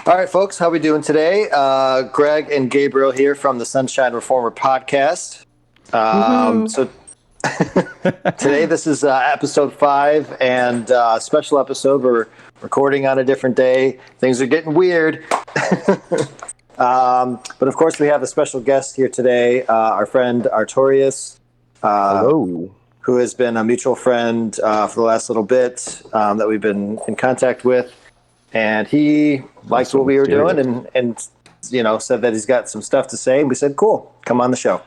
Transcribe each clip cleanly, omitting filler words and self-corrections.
All right, folks, how we doing today? Greg and Gabriel here from the Sunshine Reformer podcast. So today, this is episode 5 and a special episode. We're recording on a different day. Things are getting weird. But of course, we have a special guest here today, our friend Artorias. Hello. Who has been a mutual friend for the last little bit that we've been in contact with. And he liked what we were doing and said that he's got some stuff to say. And we said, cool, come on the show.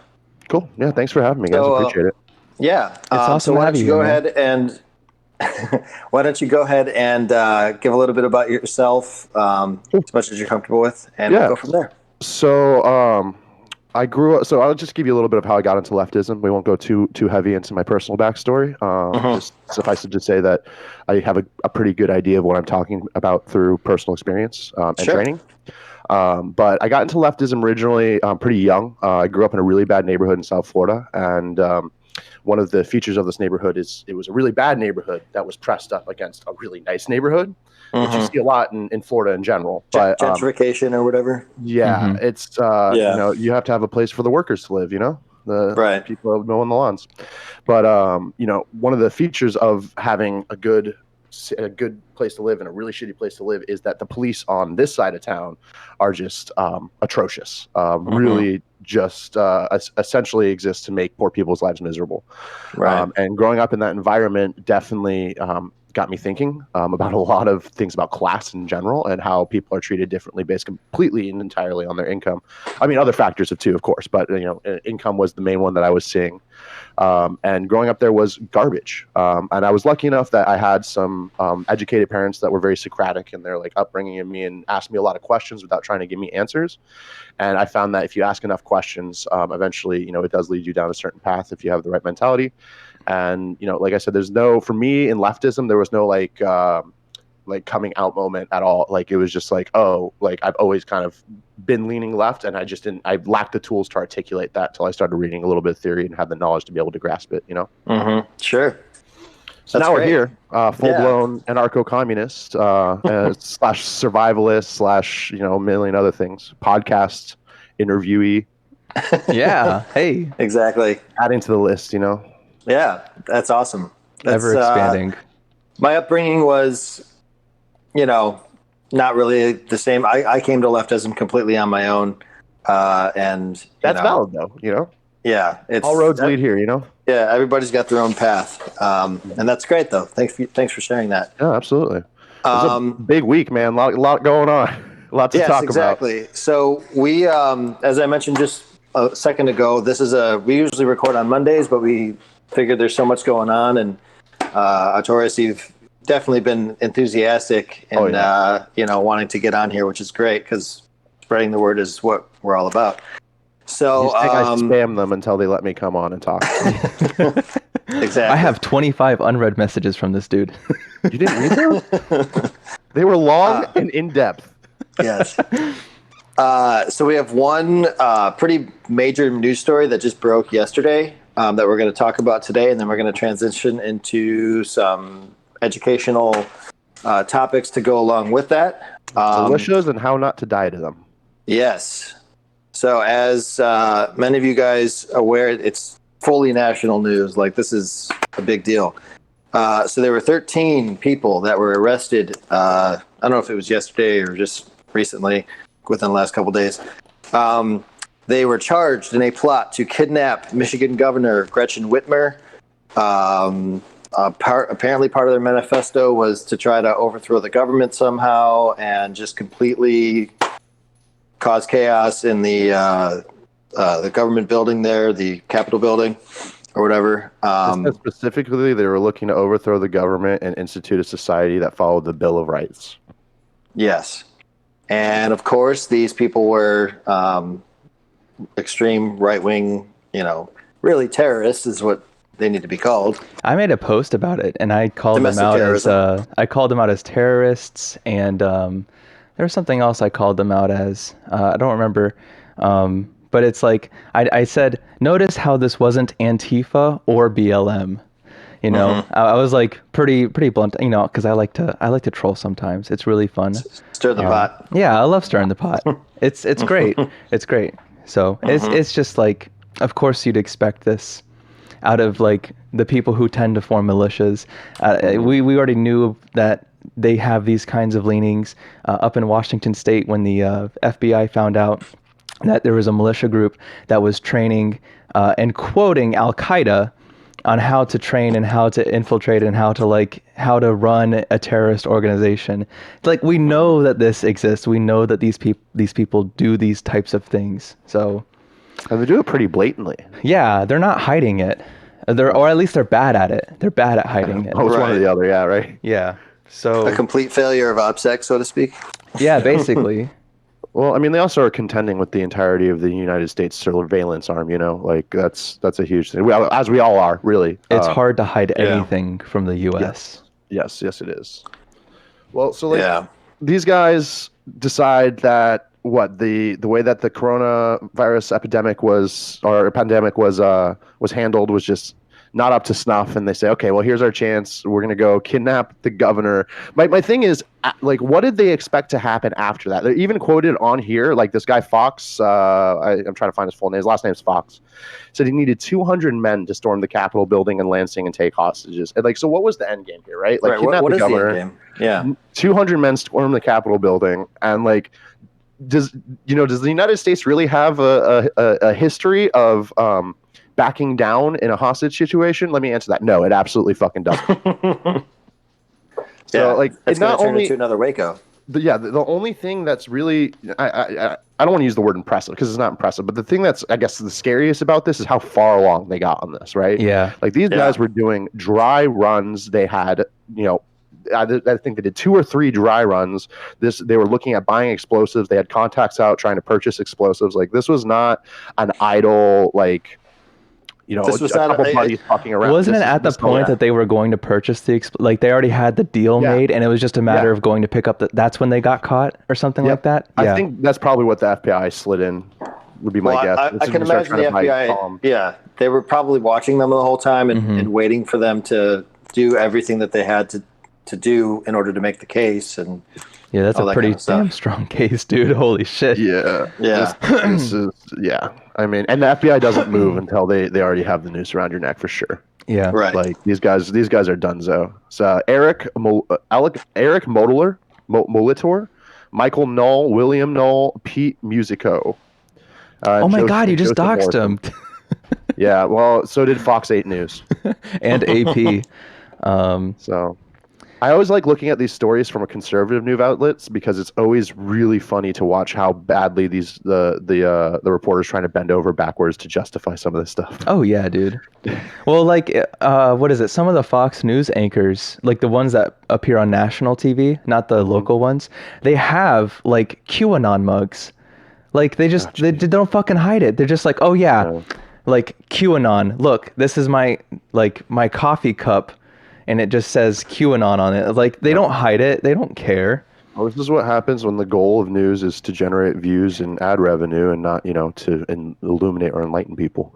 Cool. Yeah, thanks for having me, guys. Appreciate it. Yeah. It's awesome so why don't you go ahead and give a little bit about yourself, as much as you're comfortable with, and we'll go from there. So I grew up. So I'll just give you a little bit of how I got into leftism. We won't go too heavy into my personal backstory. Just suffice it to say that I have a pretty good idea of what I'm talking about through personal experience and training. But I got into leftism originally pretty young. I grew up in a really bad neighborhood in South Florida, and one of the features of this neighborhood is it was a really bad neighborhood that was pressed up against a really nice neighborhood, which you see a lot in Florida in general. But gentrification or whatever. Yeah, it's you have to have a place for the workers to live. The people mowing the lawns. But one of the features of having a good place to live and a really shitty place to live is that the police on this side of town are just atrocious. Really just essentially exist to make poor people's lives miserable. Right. And growing up in that environment definitely got me thinking about a lot of things about class in general and how people are treated differently based completely and entirely on their income. I mean, other factors too, of course, but income was the main one that I was seeing. And growing up there was garbage. And I was lucky enough that I had some educated parents that were very Socratic in their upbringing in me and asked me a lot of questions without trying to give me answers. And I found that if you ask enough questions, eventually, it does lead you down a certain path if you have the right mentality. And, like I said, for me in leftism, there was no coming out moment at all. It was just I've always kind of been leaning left, and I lacked the tools to articulate that till I started reading a little bit of theory and had the knowledge to be able to grasp it, Sure. So now we're here, full-blown anarcho-communist / survivalist / a million other things, podcast interviewee. Yeah. Hey. Exactly. Adding to the list, Yeah, that's awesome. Ever expanding. My upbringing was, not really the same. I came to leftism completely on my own, and that's valid though. Yeah, all roads lead here. Yeah, everybody's got their own path, and that's great though. Thanks for sharing that. Yeah, absolutely. It's a big week, man. A lot going on. Lots to talk about. Exactly. So we, as I mentioned just a second ago, we usually record on Mondays, but we figured there's so much going on, and Artorias, you've definitely been enthusiastic and wanting to get on here, which is great because spreading the word is what we're all about. So I spam them until they let me come on and talk. Exactly. I have 25 unread messages from this dude. You didn't read them? They were long and in depth. Yes. So we have one pretty major news story that just broke yesterday that we're going to talk about today, and then we're going to transition into some educational topics to go along with that. Delicious and how not to die to them. Yes. So as many of you guys aware, it's fully national news. This is a big deal. So there were 13 people that were arrested. I don't know if it was yesterday or just recently, within the last couple of days. They were charged in a plot to kidnap Michigan Governor Gretchen Whitmer. Apparently part of their manifesto was to try to overthrow the government somehow and just completely cause chaos in the government building there, the Capitol building or whatever. Specifically, they were looking to overthrow the government and institute a society that followed the Bill of Rights. Yes. And of course, these people were extreme right-wing, really terrorists is what they need to be called. I made a post about it, and I called them out as terrorists, and there was something else I called them out as. I don't remember, but it's I said, notice how this wasn't Antifa or BLM. You know, I was like pretty blunt, you know, because I like to troll sometimes. It's really fun. Stir the pot. Yeah, I love stirring the pot. It's great. It's great. So it's just like, of course you'd expect this out of like the people who tend to form militias. We already knew that they have these kinds of leanings up in Washington State when the FBI found out that there was a militia group that was training and quoting Al-Qaeda on how to train and how to infiltrate and how to run a terrorist organization. Like, we know that this exists. We know that these people do these types of things. So, and they do it pretty blatantly. Yeah, they're not hiding it. Or at least they're bad at it. They're bad at hiding it. Oh, it's one or the other, yeah, right? Yeah. So a complete failure of Opsec, so to speak. Yeah, basically. Well, I mean, they also are contending with the entirety of the United States surveillance arm. You know, like that's a huge thing. Well, as we all are, really. It's hard to hide anything from the U.S. Yes, it is. Well, so these guys decide that the way that the coronavirus pandemic was handled was just not up to snuff, and they say, okay, well, here's our chance. We're going to go kidnap the governor. My thing is, like, what did they expect to happen after that? They're even quoted on here, like this guy Fox, I'm trying to find his full name. His last name's Fox. Said he needed 200 men to storm the Capitol building in Lansing and take hostages. And like, so what was the end game here, right? Like, kidnap the governor. The end game? Yeah. 200 men storm the Capitol building, and like, does the United States really have a history of backing down in a hostage situation? Let me answer that. No, it absolutely fucking doesn't. So like, it's not only into another Waco. The only thing that's really I don't want to use the word impressive because it's not impressive, but the thing that's, I guess, the scariest about this is how far along they got on this, right? Yeah. Like, these guys were doing dry runs. They had, I think they did 2 or 3 dry runs. They were looking at buying explosives. They had contacts out trying to purchase explosives. Like, this was not an idle, like, this was a couple buddies fucking around. Wasn't it at the point that they were going to purchase like they already had the deal made, and it was just a matter of going to pick up that's when they got caught or something like that? I think that's probably what the FBI slid in, would be my guess. I can imagine the FBI, they were probably watching them the whole time and waiting for them to do everything that they had to do in order to make the case. And yeah, that's a pretty damn strong case, dude. Holy shit. Yeah. This is, I mean, and the FBI doesn't move until they already have the noose around your neck for sure. Yeah. Right. Like, these guys are donezo. So Eric Molitor, Michael Knoll, William Knoll, Pete Musico. Oh my God, you just doxed him. Yeah, well, so did Fox 8 News. And AP. So I always like looking at these stories from a conservative news outlets because it's always really funny to watch how badly the reporters trying to bend over backwards to justify some of this stuff. Oh yeah, dude. Well, like, what is it? Some of the Fox News anchors, like the ones that appear on national TV, not the local ones, they have like QAnon mugs. Like, they don't fucking hide it. They're just like, oh yeah, like QAnon. Look, this is my coffee cup. And it just says QAnon on it. Like, they don't hide it. They don't care. Well, this is what happens when the goal of news is to generate views and ad revenue, and not, to illuminate or enlighten people.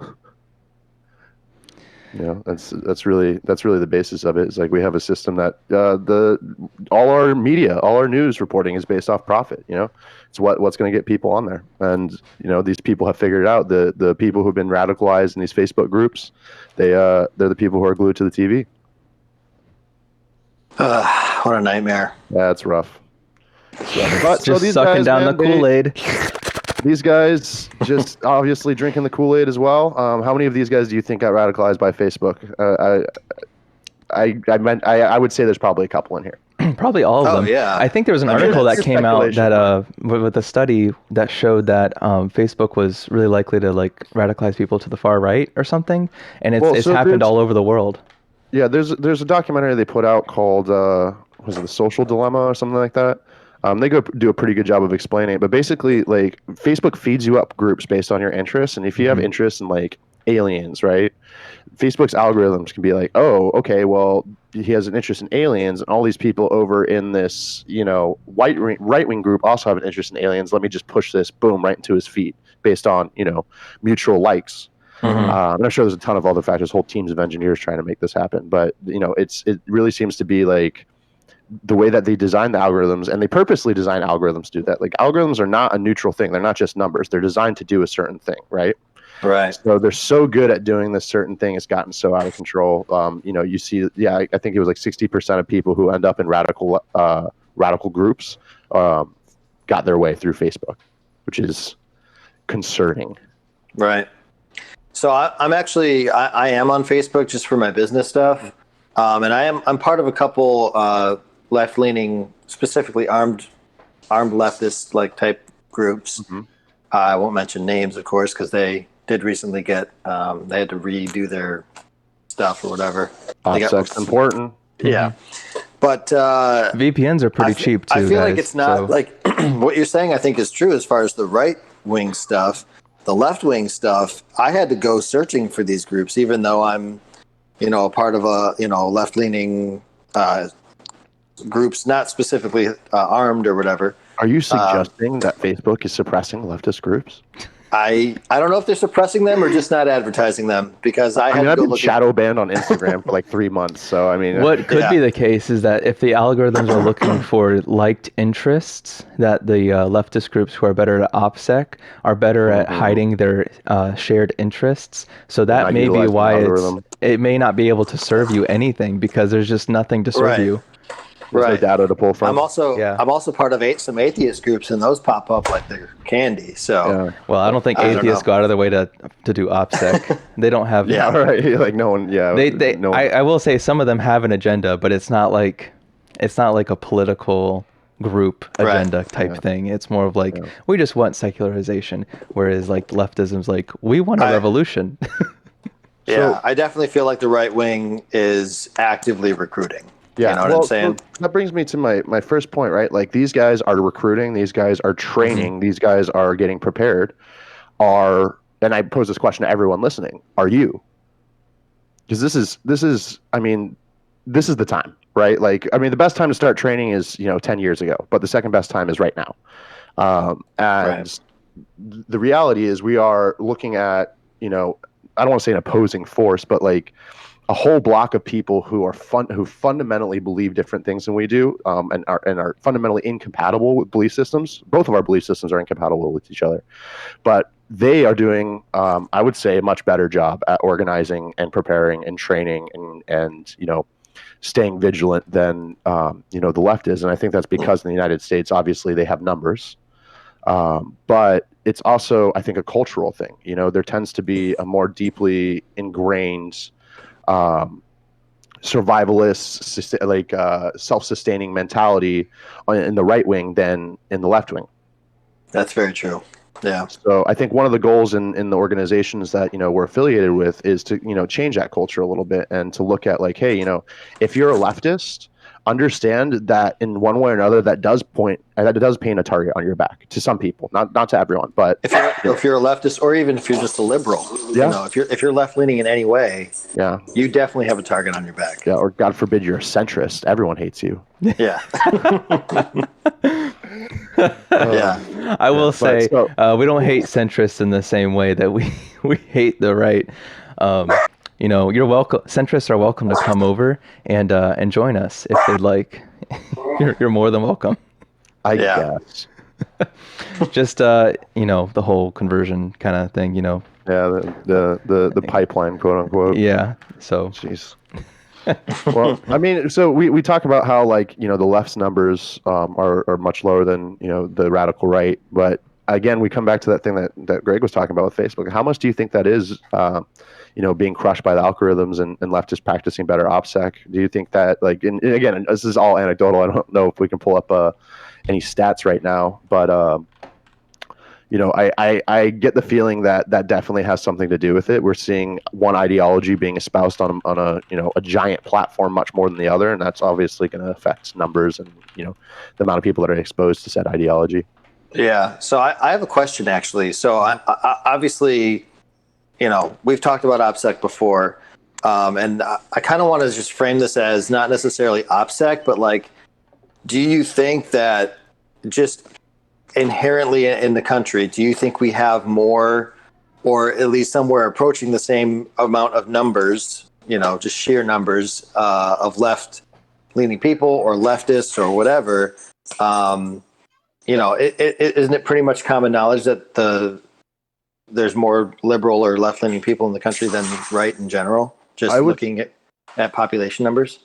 That's really the basis of it. It's like, we have a system that all our media, all our news reporting is based off profit. It's what's going to get people on there, and these people have figured it out. The people who've been radicalized in these Facebook groups, they're the people who are glued to the TV. What a nightmare. That's rough. Just these sucking guys, down the Kool-Aid. These guys just obviously drinking the Kool-Aid as well. How many of these guys do you think got radicalized by Facebook? I would say there's probably a couple in here. Probably all of them. Yeah. I think there was an article that came out that with a study that showed that Facebook was really likely to like radicalize people to the far right or something, and it's happened all over the world. Yeah, there's a documentary they put out called was it The Social Dilemma or something like that? They do a pretty good job of explaining it, but basically, like, Facebook feeds you up groups based on your interests, and if you have interests in like aliens, right? Facebook's algorithms can be like, oh, okay, well, he has an interest in aliens, and all these people over in this, right-wing group also have an interest in aliens. Let me just push this, boom, right into his feed based on, mutual likes. And I'm sure there's a ton of other factors, whole teams of engineers trying to make this happen. But, it really seems to be like the way that they design the algorithms, and they purposely design algorithms to do that. Like, algorithms are not a neutral thing. They're not just numbers. They're designed to do a certain thing, right? Right. So they're so good at doing this certain thing. It's gotten so out of control. You see, I think it was like 60% of people who end up in radical groups got their way through Facebook, which is concerning. Right. So I'm actually I am on Facebook just for my business stuff, and I'm part of a couple left-leaning, specifically armed leftist like type groups. I won't mention names, of course, because they did recently get they had to redo their stuff or whatever. Opsec's important. Yeah. But VPNs are pretty cheap too. I feel like guys, it's not like what you're saying. I think is true as far as the right wing stuff. The left wing stuff, I had to go searching for these groups, even though I'm, a part of a left leaning groups, not specifically armed or whatever. Are you suggesting that Facebook is suppressing leftist groups? I don't know if they're suppressing them or just not advertising them, because I've been shadow banned on Instagram for like 3 months. So what could be the case is that if the algorithms are looking for liked interests, that the leftist groups who are better at Opsec are better at hiding their shared interests. So that may be why it may not be able to serve you anything, because there's just nothing to serve you. There's no data to pull from. I'm also part of some atheist groups, and those pop up like they're candy. So well, I don't think atheists go out of their way to do OPSEC. They don't have right. Like no one. Yeah. I will say some of them have an agenda, but it's not like a political group agenda type thing. It's more of like we just want secularization, whereas like leftism's like we want a revolution. I definitely feel like the right wing is actively recruiting. Yeah, you know what I'm saying? That brings me to my first point, right? Like, these guys are recruiting, these guys are training, these guys are getting prepared. And I pose this question to everyone listening: are you? Because this is the time, right? Like, the best time to start training is 10 years ago, but the second best time is right now. The reality is we are looking at I don't want to say an opposing force, but like a whole block of people who fundamentally believe different things than we do, and are fundamentally incompatible with belief systems. Both of our belief systems are incompatible with each other, but they are doing, I would say, a much better job at organizing and preparing and training and staying vigilant than the left is. And I think that's because in the United States, obviously, they have numbers, but it's also, I think, a cultural thing. There tends to be a more deeply ingrained survivalist, like self-sustaining mentality in the right wing than in the left wing. That's very true. Yeah. So I think one of the goals in the organizations that we're affiliated with is to change that culture a little bit, and to look at like, hey, if you're a leftist, understand that in one way or another that does paint a target on your back to some people, not to everyone, but if you're a leftist, or even if you're just a liberal, if you're left leaning in any way, you definitely have a target on your back. Or God forbid you're a centrist, everyone hates you. Yeah. I will say we don't hate centrists in the same way that we hate the right. You're welcome. Centrists are welcome to come over and join us if they'd like. You're more than welcome. I guess. Just the whole conversion kind of thing. Yeah, the pipeline, quote unquote. Yeah. So. Jeez. Well, so we talk about how the left's numbers are much lower than the radical right, but again, we come back to that thing that Greg was talking about with Facebook. How much do you think that is? Being crushed by the algorithms and leftists practicing better OPSEC? Do you think that, and again, this is all anecdotal. I don't know if we can pull up any stats right now, but I get the feeling that definitely has something to do with it. We're seeing one ideology being espoused on a giant platform much more than the other, and that's obviously going to affect numbers and the amount of people that are exposed to said ideology. Yeah. So I have a question, actually. So I obviously, we've talked about OPSEC before, and I kind of want to just frame this as not necessarily OPSEC, but do you think that just inherently in the country, do you think we have more or at least somewhere approaching the same amount of numbers, just sheer numbers of left-leaning people or leftists or whatever, isn't it pretty much common knowledge that there's more liberal or left-leaning people in the country than right in general? Looking at population numbers.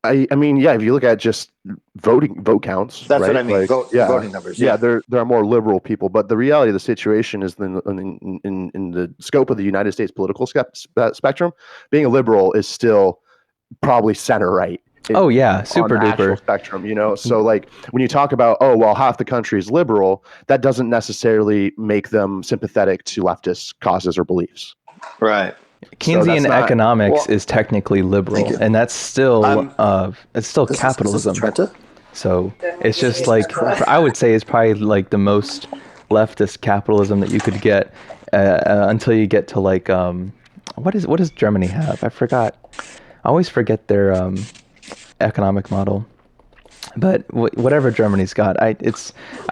I mean, yeah. If you look at just vote counts, that's right? what I mean. Voting numbers. Yeah, there are more liberal people, but the reality of the situation is in the scope of the United States political spectrum, being a liberal is still probably center right. Oh yeah, super duper spectrum. So like when you talk about half the country is liberal, that doesn't necessarily make them sympathetic to leftist causes or beliefs. Right. Keynesian economics is technically liberal, and that's still it's still capitalism. So it's just like I would say it's probably like the most leftist capitalism that you could get until you get to like what does Germany have? I forgot. I always forget their economic model, but whatever Germany's got, I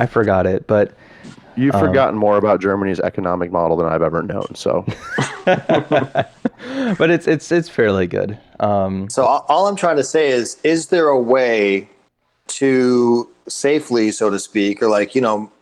forgot it, but. You've forgotten more about Germany's economic model than I've ever known. So, but it's fairly good. So all I'm trying to say is there a way to safely, so to speak, or like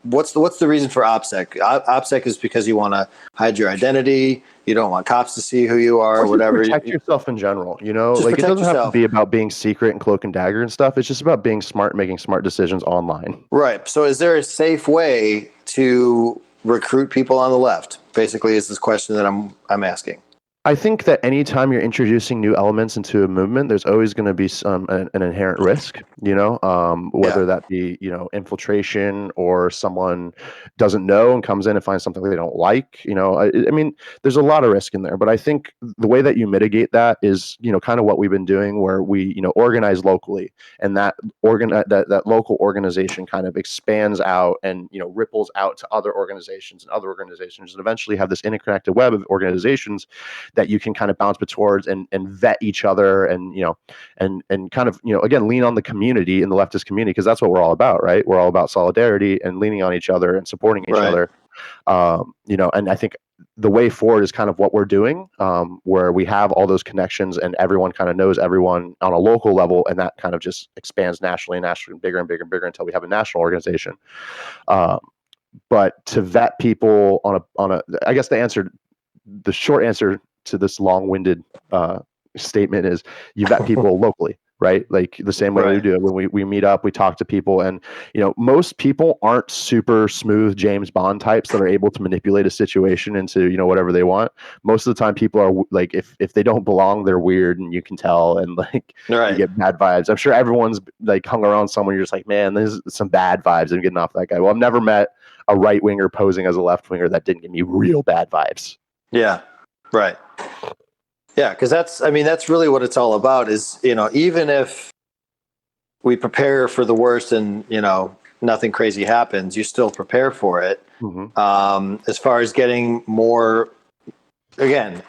what's the reason for Opsec? Opsec is because you want to hide your identity. You don't want cops to see who you are, or whatever. Protect yourself in general. Like it doesn't have to be about being secret and cloak and dagger and stuff. It's just about being smart and making smart decisions online. Right. So is there a safe way to recruit people on the left? Basically, is this question that I'm asking. I think that anytime you're introducing new elements into a movement, there's always going to be an inherent risk, whether that be, infiltration or someone doesn't know and comes in and finds something they don't like. I mean, there's a lot of risk in there, but I think the way that you mitigate that is, kind of what we've been doing where we, organize locally, and that local organization kind of expands out and, ripples out to other organizations and eventually have this interconnected web of organizations that you can kind of bounce towards and vet each other and kind of again lean on the community in the leftist community, because that's what we're all about, right? We're all about solidarity and leaning on each other and supporting each other. And I think the way forward is kind of what we're doing, where we have all those connections and everyone kind of knows everyone on a local level, and that kind of just expands nationally, bigger and bigger and bigger until we have a national organization. But to vet people on a I guess the short answer to this long-winded statement is you vet people locally, right? Like the same way we do it when we meet up, we talk to people, and most people aren't super smooth James Bond types that are able to manipulate a situation into whatever they want. Most of the time people are like, if they don't belong, they're weird, and you can tell, and like you get bad vibes. I'm sure everyone's like hung around someone, you're just like, man, there's some bad vibes I'm getting off that guy. Well, I've never met a right winger posing as a left winger that didn't give me real bad vibes. Yeah. Right. Yeah, because that's really what it's all about is, even if we prepare for the worst and, nothing crazy happens, you still prepare for it. Mm-hmm. As far as getting more, again,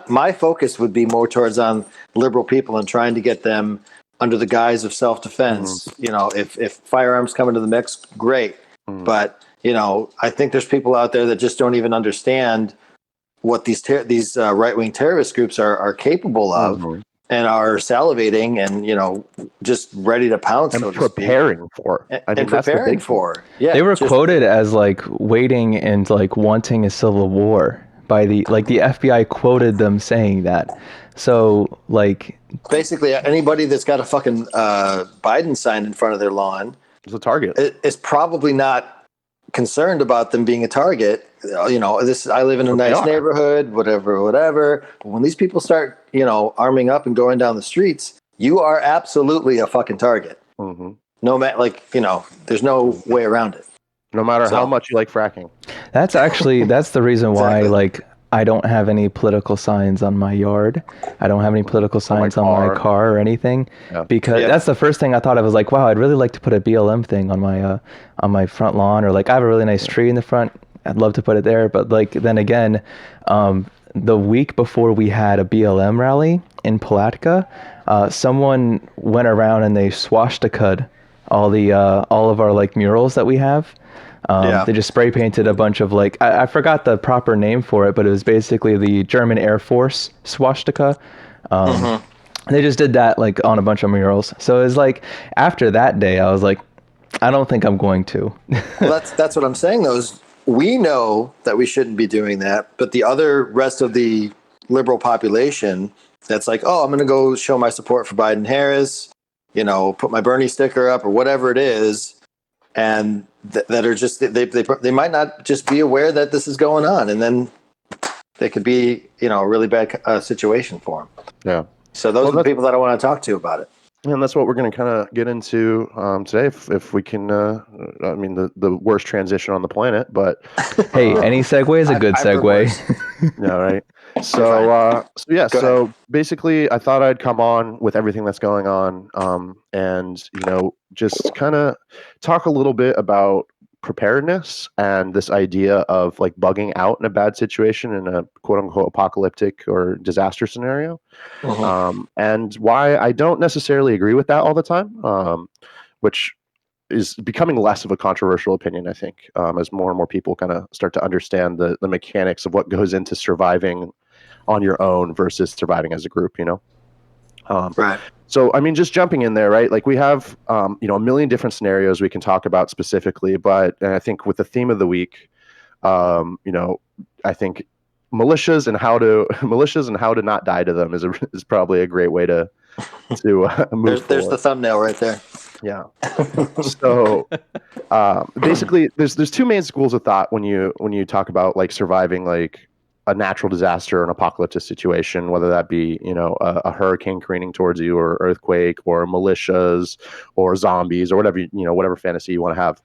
my focus would be more towards on liberal people and trying to get them under the guise of self-defense. Mm-hmm. If firearms come into the mix, great. Mm-hmm. But, I think there's people out there that just don't even understand what these right-wing terrorist groups are capable of, mm-hmm. and are salivating and just ready to pounce and so preparing for. Preparing for. Yeah, they were quoted as like waiting and like wanting a civil war by the FBI quoted them saying that. So like basically anybody that's got a fucking Biden sign in front of their lawn is a target. Is probably not concerned about them being a target. I live in a nice neighborhood, whatever. But when these people start, arming up and going down the streets, you are absolutely a fucking target. Mm-hmm. No matter, there's no way around it. No matter how much you like fracking. That's the reason why, like, I don't have any political signs on my yard. I don't have any political signs on my car or anything, because that's the first thing I thought of. Was like, wow, I'd really like to put a BLM thing on my front lawn, or like I have a really nice tree in the front. I'd love to put it there, but like then again, the week before we had a BLM rally in Palatka, someone went around and they swastika'd all of our like murals that we have. They just spray painted a bunch of like, I forgot the proper name for it, but it was basically the German Air Force swastika. They just did that like on a bunch of murals. So it was like, after that day, I was like, I don't think I'm going to. Well, that's what I'm saying though, is we know that we shouldn't be doing that, but the other rest of the liberal population that's like, oh, I'm going to go show my support for Biden Harris, put my Bernie sticker up or whatever it is. And that are just, they might not just be aware that this is going on. And then they could be, a really bad situation for them. Yeah. So those are the people that I want to talk to about it. And that's what we're going to kind of get into today, if we can. I mean, the worst transition on the planet, but hey, any segue is a good segue. Yeah, right. So basically, I thought I'd come on with everything that's going on, and just kind of talk a little bit about preparedness and this idea of like bugging out in a bad situation in a quote unquote apocalyptic or disaster scenario, and why I don't necessarily agree with that all the time, which is becoming less of a controversial opinion, I think, as more and more people kind of start to understand the mechanics of what goes into surviving on your own versus surviving as a group, Right. So, I mean, just jumping in there, right? Like we have, a million different scenarios we can talk about specifically, but I think with the theme of the week, I think militias and how to not die to them is probably a great way to move. There's the thumbnail right there. Yeah. So basically, there's two main schools of thought when you talk about like surviving like a natural disaster or an apocalyptic situation, whether that be a hurricane careening towards you, or earthquake, or militias, or zombies, or whatever whatever fantasy you want to have.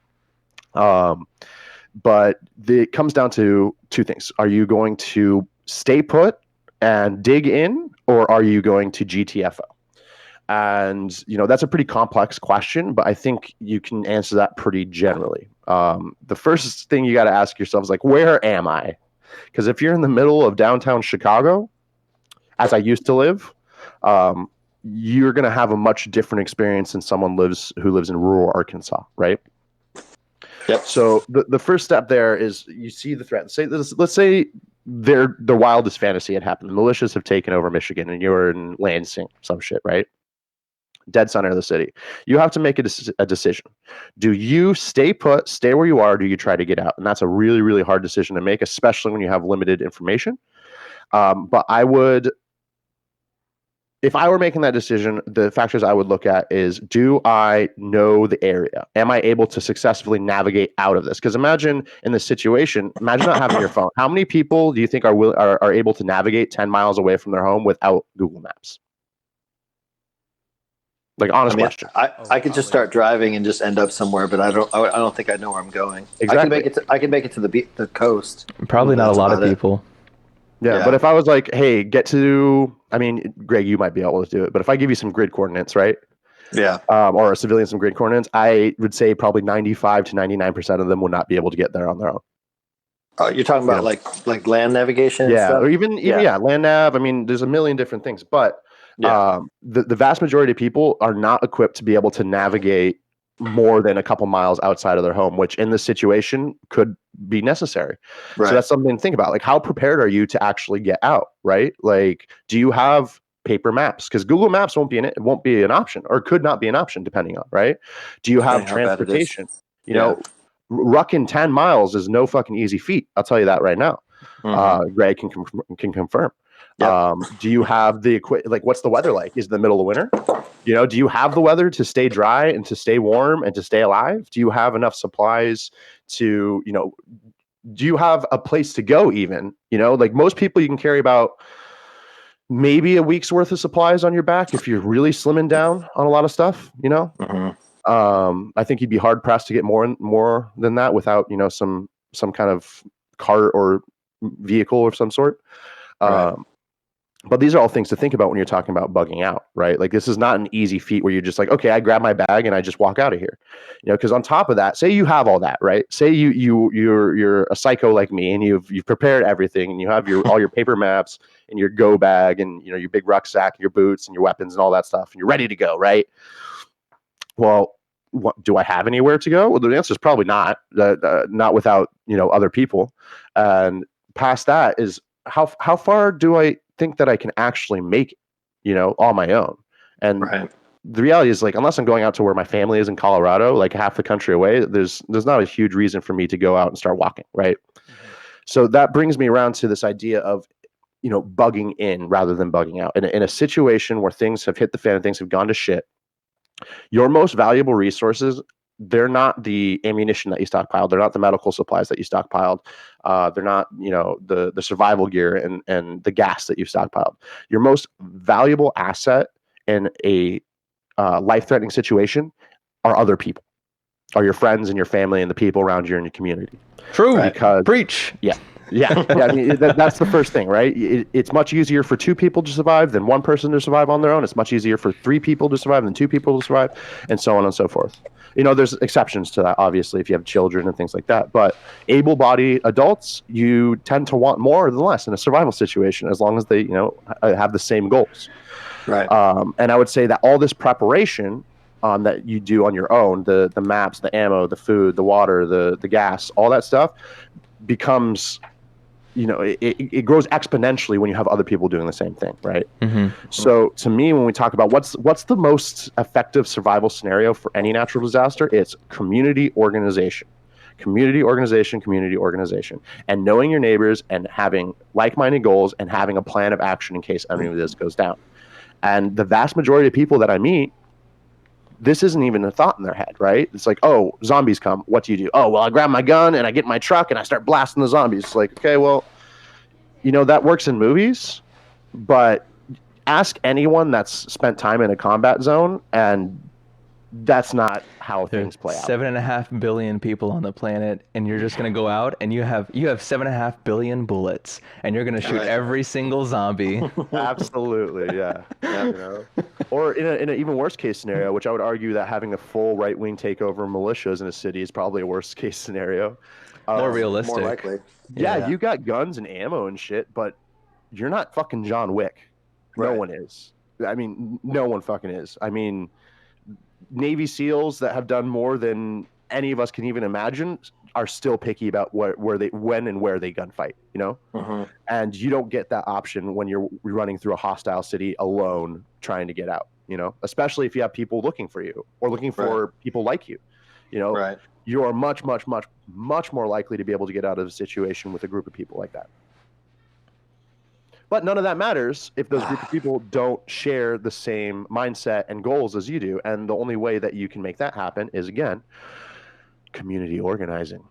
But it comes down to two things: are you going to stay put and dig in, or are you going to GTFO? And that's a pretty complex question, but I think you can answer that pretty generally. The first thing you got to ask yourself is like, where am I? Because if you're in the middle of downtown Chicago, as I used to live, you're going to have a much different experience than someone who lives in rural Arkansas, right? Yep. So the first step there is you see the threat. Let's say their wildest fantasy had happened. The militias have taken over Michigan, and you're in Lansing, some shit, right? Dead center of the city. You have to make a decision. Do you stay put, stay where you are, or do you try to get out? And that's a really, really hard decision to make, especially when you have limited information. But if I were making that decision, the factors I would look at is, do I know the area? Am I able to successfully navigate out of this? Because imagine in this situation, imagine not having your phone. How many people do you think are able to navigate 10 miles away from their home without Google Maps? Like, honest question. I could just start driving and just end up somewhere, but I don't think I know where I'm going. Exactly. I can make it to the coast. Probably not a lot of people. Yeah, but if I was like, hey, Greg, you might be able to do it, but if I give you some grid coordinates, right? Yeah. Or a civilian some grid coordinates, I would say probably 95 to 99% of them will not be able to get there on their own. Oh, you're talking about like land navigation? Yeah, and stuff? or even land nav. I mean, there's a million different things, but the vast majority of people are not equipped to be able to navigate more than a couple miles outside of their home, which in this situation could be necessary. Right. So that's something to think about. Like, how prepared are you to actually get out, right? Like, do you have paper maps? Because Google Maps won't be an option, or could not be an option, depending on, right? Do you have transportation? Rucking 10 miles is no fucking easy feat. I'll tell you that right now. Greg can confirm. Yep. Do you have the what's the weather like? Is it the middle of winter? Do you have the weather to stay dry and to stay warm and to stay alive? Do you have enough supplies to, do you have a place to go even? Like most people, you can carry about maybe a week's worth of supplies on your back if you're really slimming down on a lot of stuff, I think you'd be hard pressed to get more than that without, some kind of cart or vehicle of some sort. Right. But these are all things to think about when you're talking about bugging out, right? Like, this is not an easy feat where you're just like, okay, I grab my bag and I just walk out of here, because on top of that, say you have all that, right? Say you're a psycho like me, and you've prepared everything, and you have all your paper maps and your go bag, and your big rucksack, and your boots and your weapons and all that stuff, and you're ready to go, right? Well, do I have anywhere to go? Well, the answer is probably not. Not without other people. And past that is how far do I think that I can actually make it, on my own? And the reality is, like, unless I'm going out to where my family is in Colorado, like half the country away, there's not a huge reason for me to go out and start walking, right? Mm-hmm. So that brings me around to this idea of bugging in rather than bugging out. In a situation where things have hit the fan and things have gone to shit, your most valuable resources, they're not the ammunition that you stockpiled. They're not the medical supplies that you stockpiled. They're not, the survival gear and the gas that you've stockpiled. Your most valuable asset in a life-threatening situation are other people, are your friends and your family and the people around you in your community. True. Because preach. Yeah. I mean, that's the first thing, right? It's much easier for 2 people to survive than 1 person to survive on their own. It's much easier for 3 people to survive than 2 people to survive, and so on and so forth. There's exceptions to that, obviously, if you have children and things like that. But able-bodied adults, you tend to want more than less in a survival situation, as long as they, have the same goals. Right. And I would say that all this preparation that you do on your own, the maps, the ammo, the food, the water, the gas, all that stuff becomes, it grows exponentially when you have other people doing the same thing, right? Mm-hmm. So to me, when we talk about what's the most effective survival scenario for any natural disaster, it's community organization. Community organization, and knowing your neighbors and having like-minded goals and having a plan of action in case any of this goes down. And the vast majority of people that I meet, this isn't even a thought in their head, right? It's like, oh, zombies come. What do you do? Oh, well, I grab my gun and I get in my truck and I start blasting the zombies. It's like, okay, well, that works in movies, but ask anyone that's spent time in a combat zone, and that's not how things play out. 7.5 billion people on the planet, and you're just gonna go out and you have 7.5 billion bullets, and you're gonna shoot every single zombie. Absolutely, yeah. Or in an even worse case scenario, which I would argue that having a full right wing takeover of militias in a city is probably a worst case scenario. More realistic. More likely. Yeah, you got guns and ammo and shit, but you're not fucking John Wick. Right. No one is. I mean, no one fucking is. I mean, Navy SEALs that have done more than any of us can even imagine are still picky about when and where they gunfight, Mm-hmm. And you don't get that option when you're running through a hostile city alone trying to get out, especially if you have people looking for you or looking for people like you, Right. You are much, much, much, much more likely to be able to get out of a situation with a group of people like that. But none of that matters if those group of people don't share the same mindset and goals as you do. And the only way that you can make that happen is, again, community organizing.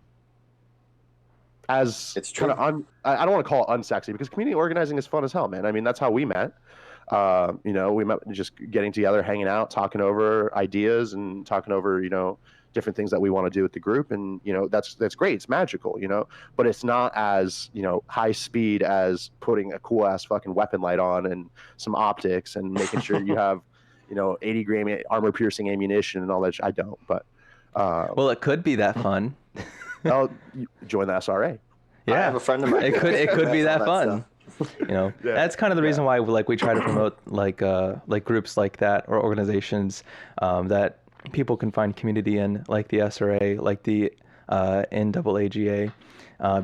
It's true. I don't want to call it unsexy, because community organizing is fun as hell, man. I mean, that's how we met. We met just getting together, hanging out, talking over ideas and talking over, different things that we want to do with the group. And, that's great. It's magical, but it's not as, high speed as putting a cool ass fucking weapon light on and some optics and making sure you have, 80 gram armor piercing ammunition and all that. I don't, but, well, it could be that fun. I'll join the SRA. Yeah. I have a friend of mine. It could be that fun. That's kind of the reason why we try to promote like groups like that, or organizations that people can find community in, like the SRA, like the NAAGA,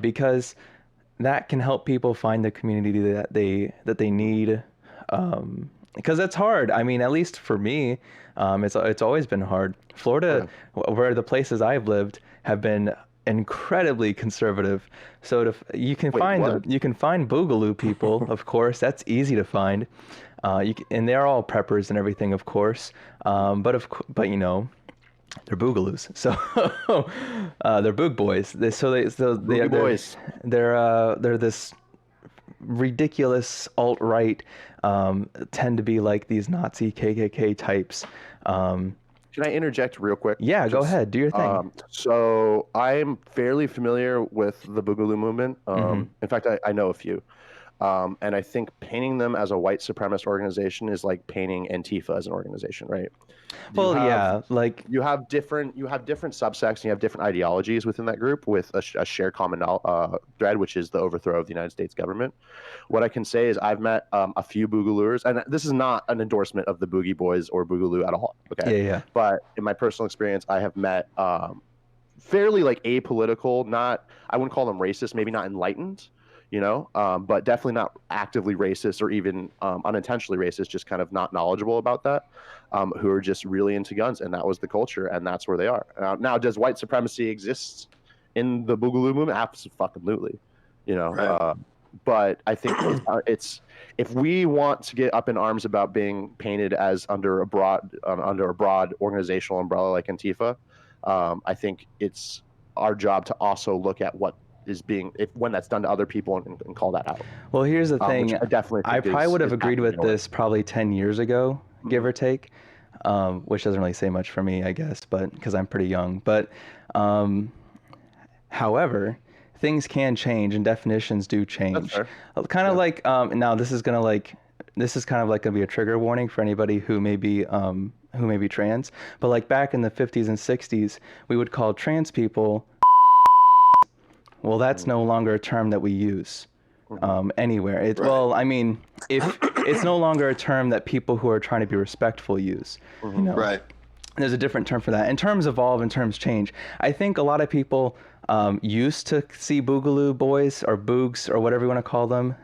because that can help people find the community that they need. Because it's hard. I mean, at least for me, it's always been hard. Florida, where the places I've lived have been incredibly conservative. So you can find Boogaloo people, of course. That's easy to find. And they're all preppers and everything, of course. But they're Boogaloos. So they're Boog boys. They're this ridiculous alt-right, tend to be like these Nazi KKK types. Can I interject real quick? Yeah, go ahead. Do your thing. So I'm fairly familiar with the Boogaloo movement. In fact, I know a few. And I think painting them as a white supremacist organization is like painting Antifa as an organization, right? Well, you have different subsects and you have different ideologies within that group with a shared common thread, which is the overthrow of the United States government. What I can say is I've met a few Boogaloos, and this is not an endorsement of the Boogie Boys or Boogaloo at all. Okay. Yeah. But in my personal experience, I have met fairly like apolitical, I wouldn't call them racist, maybe not enlightened, but definitely not actively racist or even unintentionally racist, just kind of not knowledgeable about that, who are just really into guns, and that was the culture, and that's where they are. Now, does white supremacy exist in the Boogaloo movement? Absolutely, Right. But I think it's if we want to get up in arms about being painted as under a broad organizational umbrella like Antifa, I think it's our job to also look at what is when that's done to other people and call that out. Well, here's the thing. I probably would have agreed with this probably 10 years ago, give or take, which doesn't really say much for me, I guess, but because I'm pretty young. But however, things can change and definitions do change. Kind of like now this is kind of like going to be a trigger warning for anybody who may be trans. But like back in the 50s and 60s, we would call trans people. Well, that's no longer a term that we use anywhere. If it's no longer a term that people who are trying to be respectful use. Right. There's a different term for that. And terms evolve and terms change. I think a lot of people used to see Boogaloo boys or Boogs or whatever you want to call them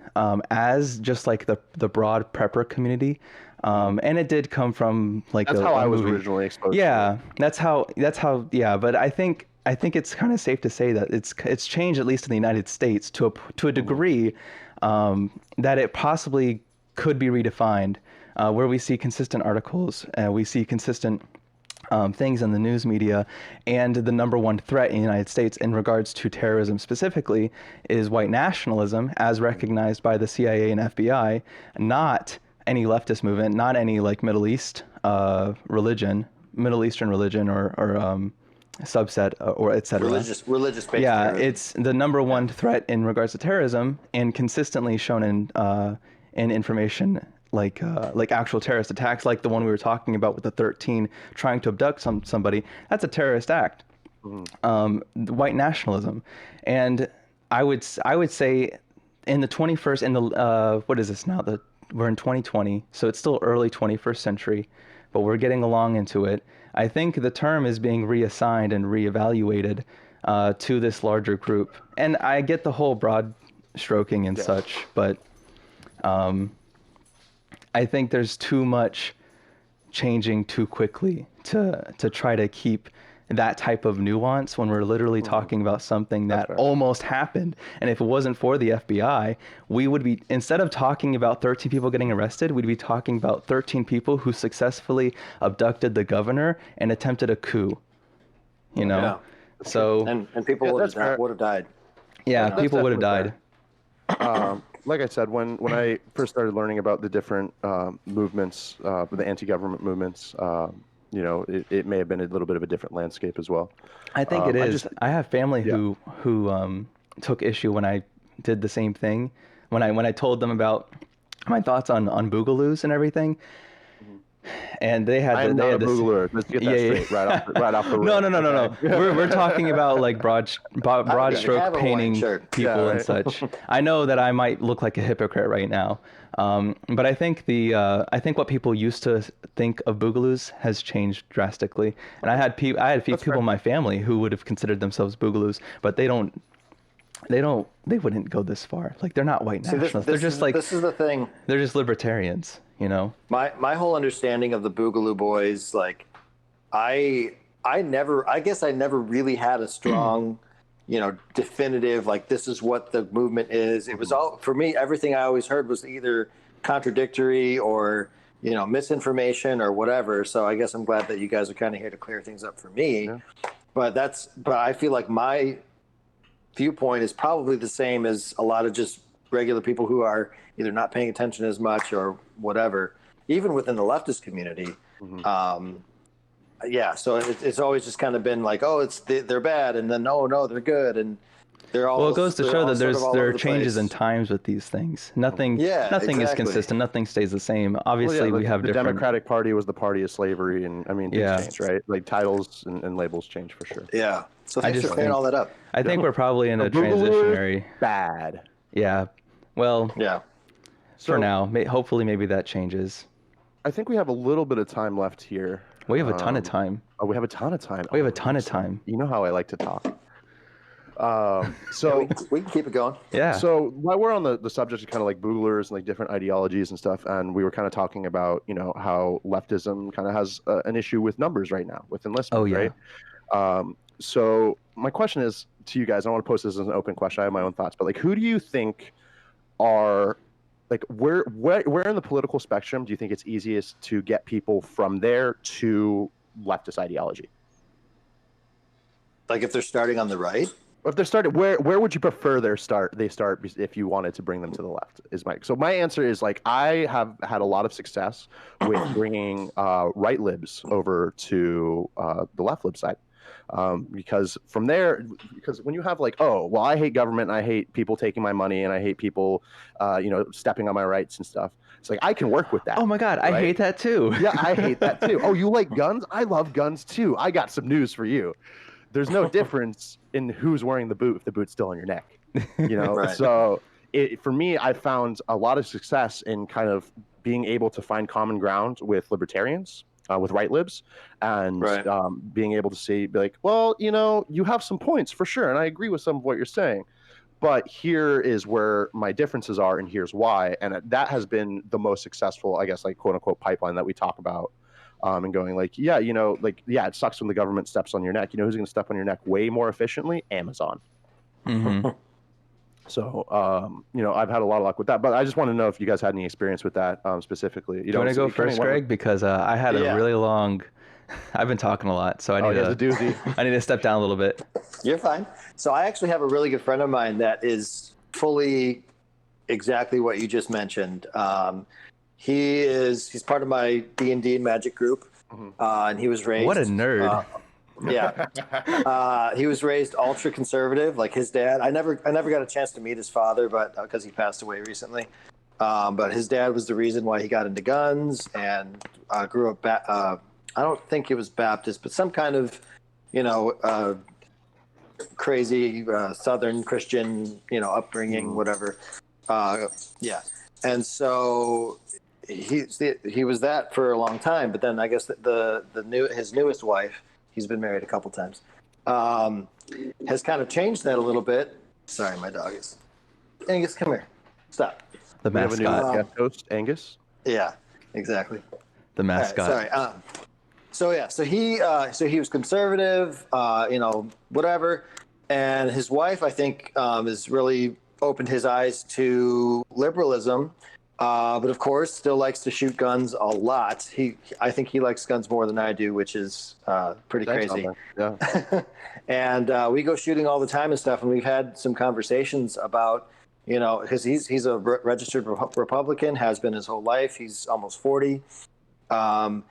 as just like the broad prepper community. And it did come from like that's how I was originally exposed. Yeah, that's how. Yeah, but I think it's kind of safe to say that it's changed, at least in the United States, to a degree that it possibly could be redefined, where we see consistent articles, we see consistent things in the news media, and the number one threat in the United States in regards to terrorism specifically is white nationalism, as recognized by the CIA and FBI, not any leftist movement, not any like Middle Eastern religion or subset or etc. Religious based. Yeah, terrorism. it's the number one threat in regards to terrorism, and consistently shown in information like actual terrorist attacks, like the one we were talking about with the 13 trying to abduct somebody. That's a terrorist act. The white nationalism, and I would say in the 21st, in the what is this now? We're in 2020, so it's still early 21st century, but we're getting along into it. I think the term is being reassigned and reevaluated to this larger group. And I get the whole broad stroking and such, but I think there's too much changing too quickly to try to keep that type of nuance when we're literally talking about something that almost happened. And if it wasn't for the FBI, we would be, instead of talking about 13 people getting arrested, we'd be talking about 13 people who successfully abducted the governor and attempted a coup. So and people would have died. Yeah, people would have died. Like I said, when I first started learning about the different movements, the anti-government movements, it may have been a little bit of a different landscape as well. I think it is. I have family who took issue when I did the same thing. When I told them about my thoughts on Boogaloos and everything, and they had. I'm not a Boogaloo. Let's get that straight right off the rip. No. We're talking about like broad stroke painting people and such. I know that I might look like a hypocrite right now, but I think what people used to think of Boogaloos has changed drastically. And I had a few people in my family who would have considered themselves Boogaloos, but they wouldn't go this far. Like, they're not white nationalists. This is the thing. They're just libertarians, My whole understanding of the Boogaloo boys, like, I guess I never really had a strong, definitive, like, this is what the movement is. It was all, for me, everything I always heard was either contradictory or, misinformation or whatever. So I guess I'm glad that you guys are kind of here to clear things up for me. Yeah. But I feel like my viewpoint is probably the same as a lot of just regular people who are either not paying attention as much or whatever, even within the leftist community. So it's always just kind of been like, oh, they're bad, and then no, they're good, and Well, it goes to show that there are changes in times with these things. Nothing is consistent. Nothing stays the same. Obviously, we have the different. Democratic Party was the party of slavery, and I mean, things change, right? Like titles and labels change for sure. Yeah. So thanks for clearing all that up. I think we're probably in a transitionary. Bad. Yeah. Well. Yeah. For now, hopefully, maybe that changes. I think we have a little bit of time left here. We have a ton of time. Oh, we have a ton of time. We have a ton of time. You know how I like to talk. So we can keep it going. Yeah. So while we're on the subject of kind of like Boogaloos and like different ideologies and stuff, and we were kind of talking about, you know, how leftism kind of has an issue with numbers right now with enlistment. Oh, yeah. Right. So my question is to you guys. I want to post this as an open question. I have my own thoughts, but like, who do you think are like where in the political spectrum do you think it's easiest to get people from there to leftist ideology? Like if they're starting on the right? If they're starting, where would you prefer they start if you wanted to bring them to the left? So my answer is like I have had a lot of success with bringing right libs over to the left lib side. Because from there, because when you have like, oh, well, I hate government, and I hate people taking my money, and I hate people, stepping on my rights and stuff. It's like I can work with that. Oh my God, right? I hate that too. Yeah, I hate that too. Oh, you like guns? I love guns too. I got some news for you. There's no difference in who's wearing the boot if the boot's still on your neck. You know, right. So for me, I found a lot of success in kind of being able to find common ground with libertarians. With right libs, and being able to be like, well, you know, you have some points for sure, and I agree with some of what you're saying, but here is where my differences are, and here's why, and that has been the most successful, I guess, like quote unquote pipeline that we talk about, and going like, yeah, you know, like, yeah, it sucks when the government steps on your neck. You know who's going to step on your neck way more efficiently? Amazon. Mm-hmm. So, you know, I've had a lot of luck with that, but I just want to know if you guys had any experience with that specifically. You want to go first, Greg? Because I had a really long. I've been talking a lot, so I need a doozy. I need to step down a little bit. You're fine. So I actually have a really good friend of mine that is fully exactly what you just mentioned. He's part of my D&D and Magic group, and he was raised. What a nerd. Yeah. He was raised ultra conservative, like his dad. I never got a chance to meet his father, but because he passed away recently. But his dad was the reason why he got into guns and grew up. I don't think it was Baptist, but some kind of, you know, crazy Southern Christian, you know, upbringing, whatever. Yeah, and so he was that for a long time. But then I guess his newest wife. He's been married a couple times. Has kind of changed that a little bit. Sorry, my dog is. Angus, come here. Stop. The mascot. We have a new guest host, Angus. Yeah, exactly. The mascot. Right, sorry. So he was conservative, you know, whatever. And his wife, I think, has really opened his eyes to liberalism. But of course, still likes to shoot guns a lot. I think he likes guns more than I do, which is pretty crazy. Yeah. And we go shooting all the time and stuff. And we've had some conversations about, you know, because he's a registered Republican, has been his whole life. He's almost 40. And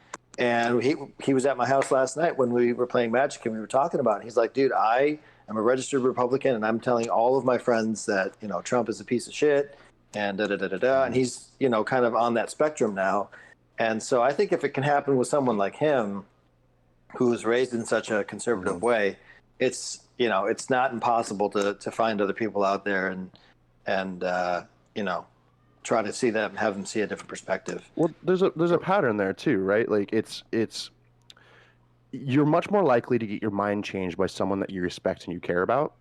he was at my house last night when we were playing Magic, and we were talking about it. He's like, dude, I am a registered Republican, and I'm telling all of my friends that, you know, Trump is a piece of shit. And and he's, you know, kind of on that spectrum now. And so I think if it can happen with someone like him, who was raised in such a conservative way, it's, you know, it's not impossible to find other people out there and you know, try to see them, have them see a different perspective. Well, there's a pattern there too, right? Like it's you're much more likely to get your mind changed by someone that you respect and you care about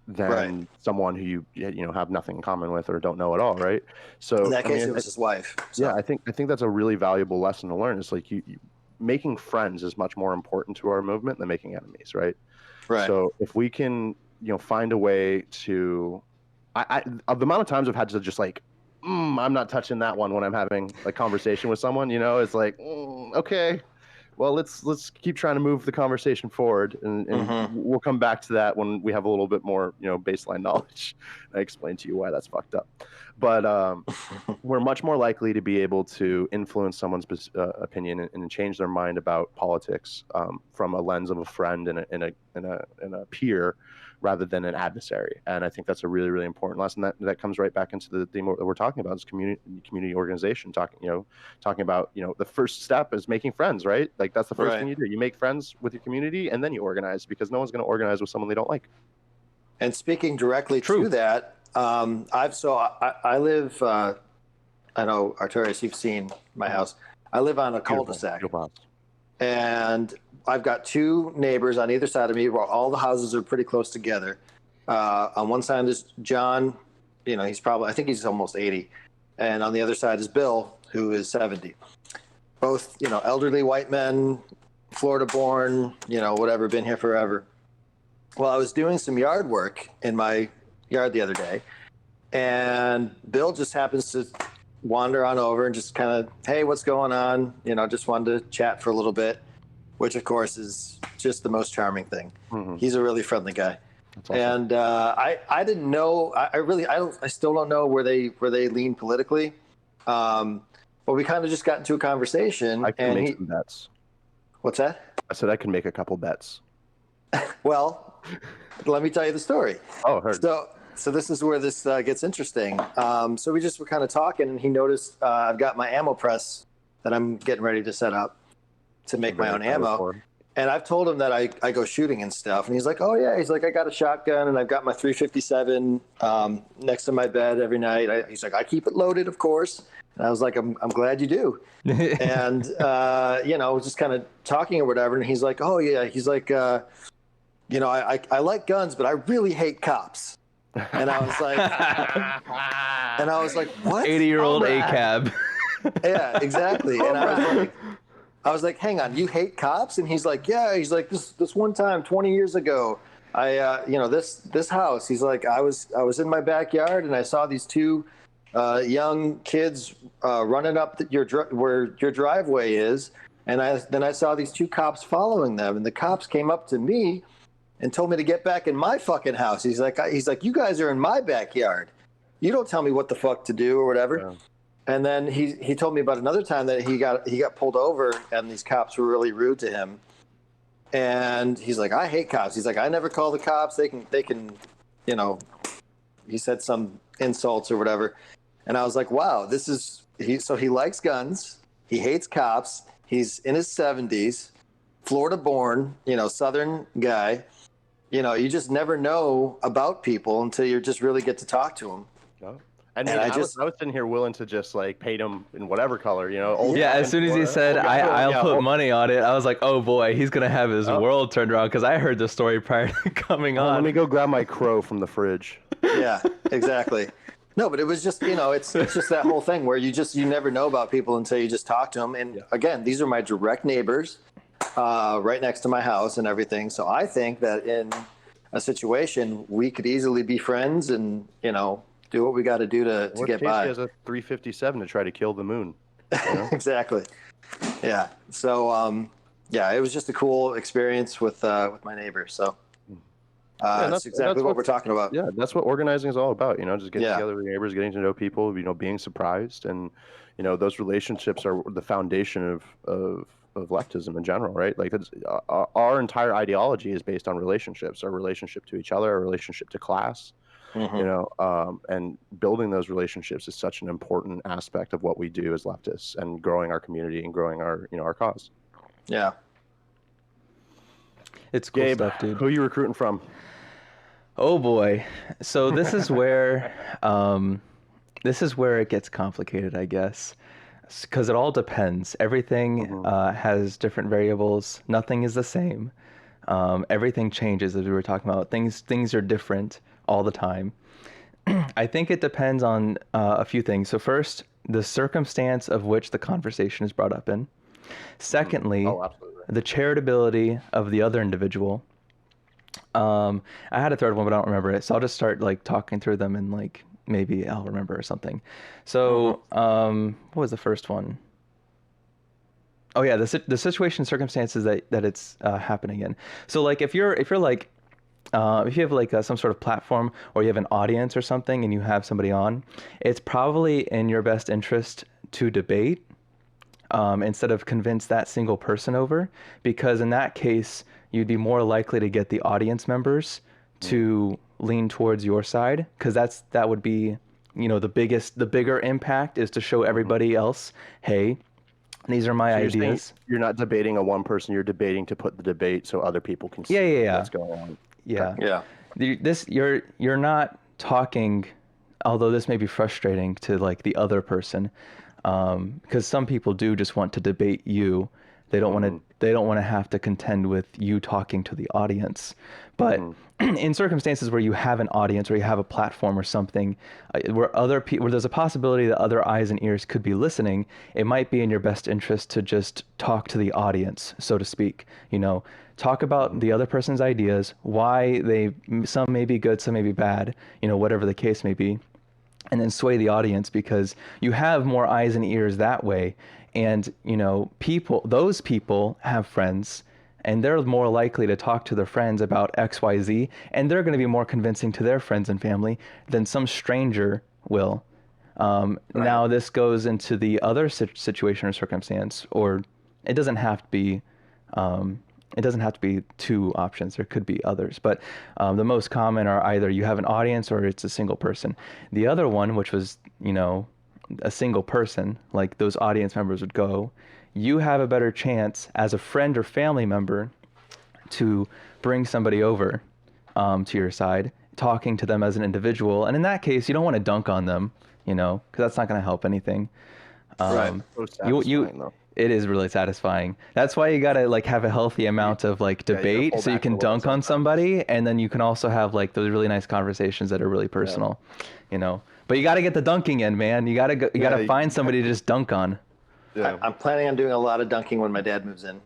than someone who you know have nothing in common with or don't know at all, right? So in that case, it was his wife. So. Yeah, I think that's a really valuable lesson to learn. It's like you making friends is much more important to our movement than making enemies, right? Right. So if we can, you know, find a way to, the amount of times I've had to just like, I'm not touching that one when I'm having a conversation with someone, you know, it's like, okay. Well, let's keep trying to move the conversation forward, and we'll come back to that when we have a little bit more, you know, baseline knowledge. I explain to you why that's fucked up, but we're much more likely to be able to influence someone's opinion and change their mind about politics from a lens of a friend and a peer, rather than an adversary. And I think that's a really, really important lesson that comes right back into the theme that we're talking about, is community organization, talking about, the first step is making friends, right? Like that's the first thing you do. You make friends with your community and then you organize, because no one's going to organize with someone they don't like. And speaking directly to that, I live, I know, Artorias, you've seen my house. I live on a cul-de-sac. And I've got two neighbors on either side of me, where all the houses are pretty close together. On one side is John, I think he's almost 80. And on the other side is Bill, who is 70. Both, elderly white men, Florida born, whatever, been here forever. Well, I was doing some yard work in my yard the other day, and Bill just happens to wander on over and just kind of, hey, what's going on? Just wanted to chat for a little bit, which of course is just the most charming thing. Mm-hmm. He's a really friendly guy. That's awesome. And I didn't know, I still don't know where they lean politically. But we kind of just got into a conversation. I can make some bets. What's that? I said I can make a couple bets. Well, let me tell you the story. Oh, heard. So this is where this gets interesting. So we just were kind of talking, and he noticed I've got my ammo press that I'm getting ready to set up to make my own ammo. And I've told him that I go shooting and stuff. And he's like, oh, yeah. He's like, I got a shotgun, and I've got my 357 next to my bed every night. He's like, I keep it loaded, of course. And I was like, I'm glad you do. And, just kind of talking or whatever. And he's like, oh, yeah. He's like, I like guns, but I really hate cops. And I was like, what? 80-year-old ACAB. Yeah, exactly. And I was like, hang on, you hate cops? And he's like, yeah. He's like, this one time 20 years ago, this house, he's like, I was in my backyard and I saw these two young kids running up where your driveway is. And then I saw these two cops following them, and the cops came up to me and told me to get back in my fucking house. He's like, you guys are in my backyard. You don't tell me what the fuck to do or whatever. Yeah. And then he told me about another time that he got pulled over, and these cops were really rude to him. And he's like, I hate cops. He's like, I never call the cops. They can, he said some insults or whatever. And I was like, wow, so he likes guns. He hates cops. He's in his 70s, Florida born, Southern guy. You just never know about people until you just really get to talk to them. Oh. And I was sitting here willing to just like paint him in whatever color, as soon as he said, I'll put money on it, I was like, oh boy, he's going to have his world turned around, because I heard the story prior to coming on. Let me go grab my crow from the fridge. Yeah, exactly. No, but it was just, it's just that whole thing where you never know about people until you just talk to them. And again, these are my direct neighbors right next to my house and everything. So I think that in a situation, we could easily be friends and, do what we got to do to get by. He has a 357 to try to kill the moon. Exactly. Yeah. So, it was just a cool experience with my neighbor. So that's exactly what we're talking about. Yeah, that's what organizing is all about. Just getting together with neighbors, getting to know people, being surprised. And, those relationships are the foundation of leftism in general, right? Like our entire ideology is based on relationships, our relationship to each other, our relationship to class. Mm-hmm. And building those relationships is such an important aspect of what we do as leftists, and growing our community and growing our cause. Yeah, it's cool Gabe, stuff, dude. Who are you recruiting from? Oh boy, so this is where it gets complicated, I guess, because it all depends. Everything has different variables. Nothing is the same. Everything changes, as we were talking about. Things are different all the time. I think it depends on a few things. So first, the circumstance of which the conversation is brought up in. Secondly, the charitability of the other individual. I had a third one, but I don't remember it. So I'll just start talking through them, and maybe I'll remember or something. So what was the first one? Oh yeah, the situation circumstances that it's happening in. So if you have some sort of platform, or you have an audience or something, and you have somebody on, it's probably in your best interest to debate instead of convince that single person over, because in that case you'd be more likely to get the audience members to lean towards your side, because that would be, the bigger impact is to show everybody else, hey, these are my ideas. You're not debating a one person, you're debating to put the debate so other people can see what's going on. Yeah. You're not talking, although this may be frustrating to like the other person, because some people do just want to debate you. They don't want to. They don't want to have to contend with you talking to the audience. But in circumstances where you have an audience or you have a platform or something, where there's a possibility that other eyes and ears could be listening, it might be in your best interest to just talk to the audience, so to speak. Talk about the other person's ideas, why some may be good, some may be bad, whatever the case may be. And then sway the audience, because you have more eyes and ears that way. And, those people have friends, and they're more likely to talk to their friends about XYZ, and they're going to be more convincing to their friends and family than some stranger will. Now, this goes into the other situation or circumstance, or it doesn't have to be. It doesn't have to be two options. There could be others, but the most common are either you have an audience or it's a single person. The other one, which was, a single person, like those audience members would go, you have a better chance as a friend or family member to bring somebody over to your side, talking to them as an individual. And in that case, you don't want to dunk on them, because that's not going to help anything. It is really satisfying. That's why you gotta have a healthy amount of debate, so you can dunk on somebody, and then you can also have those really nice conversations that are really personal, But you gotta get the dunking in, man. You gotta find somebody to just dunk on. Yeah. I'm planning on doing a lot of dunking when my dad moves in.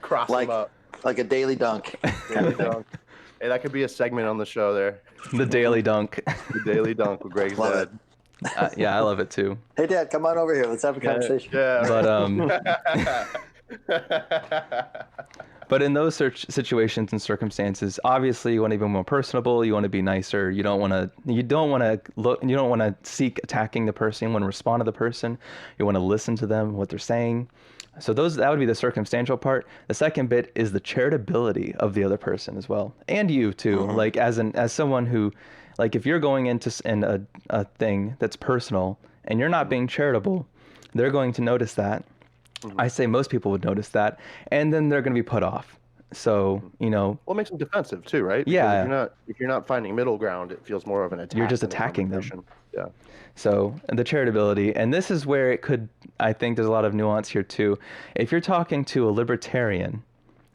Cross them up like a daily dunk. Daily dunk. Hey, that could be a segment on the show there. The daily dunk. The daily dunk with Greg's dad. Yeah, I love it too. Hey, Dad, come on over here. Let's have a conversation. Yeah. But in those situations and circumstances, obviously you want to be more personable. You want to be nicer. You don't want to seek attacking the person. You want to respond to the person. You want to listen to them, what they're saying. So that would be the circumstantial part. The second bit is the charitability of the other person as well, and you too. As someone who, if you're going into a thing that's personal and you're not being charitable, they're going to notice that. I say most people would notice that, and then they're going to be put off. So, well, it makes them defensive too, right? Yeah. Because if you're not finding middle ground, it feels more of an attack. You're just attacking them. Yeah. So the charitability, and this is where I think there's a lot of nuance here too. If you're talking to a libertarian,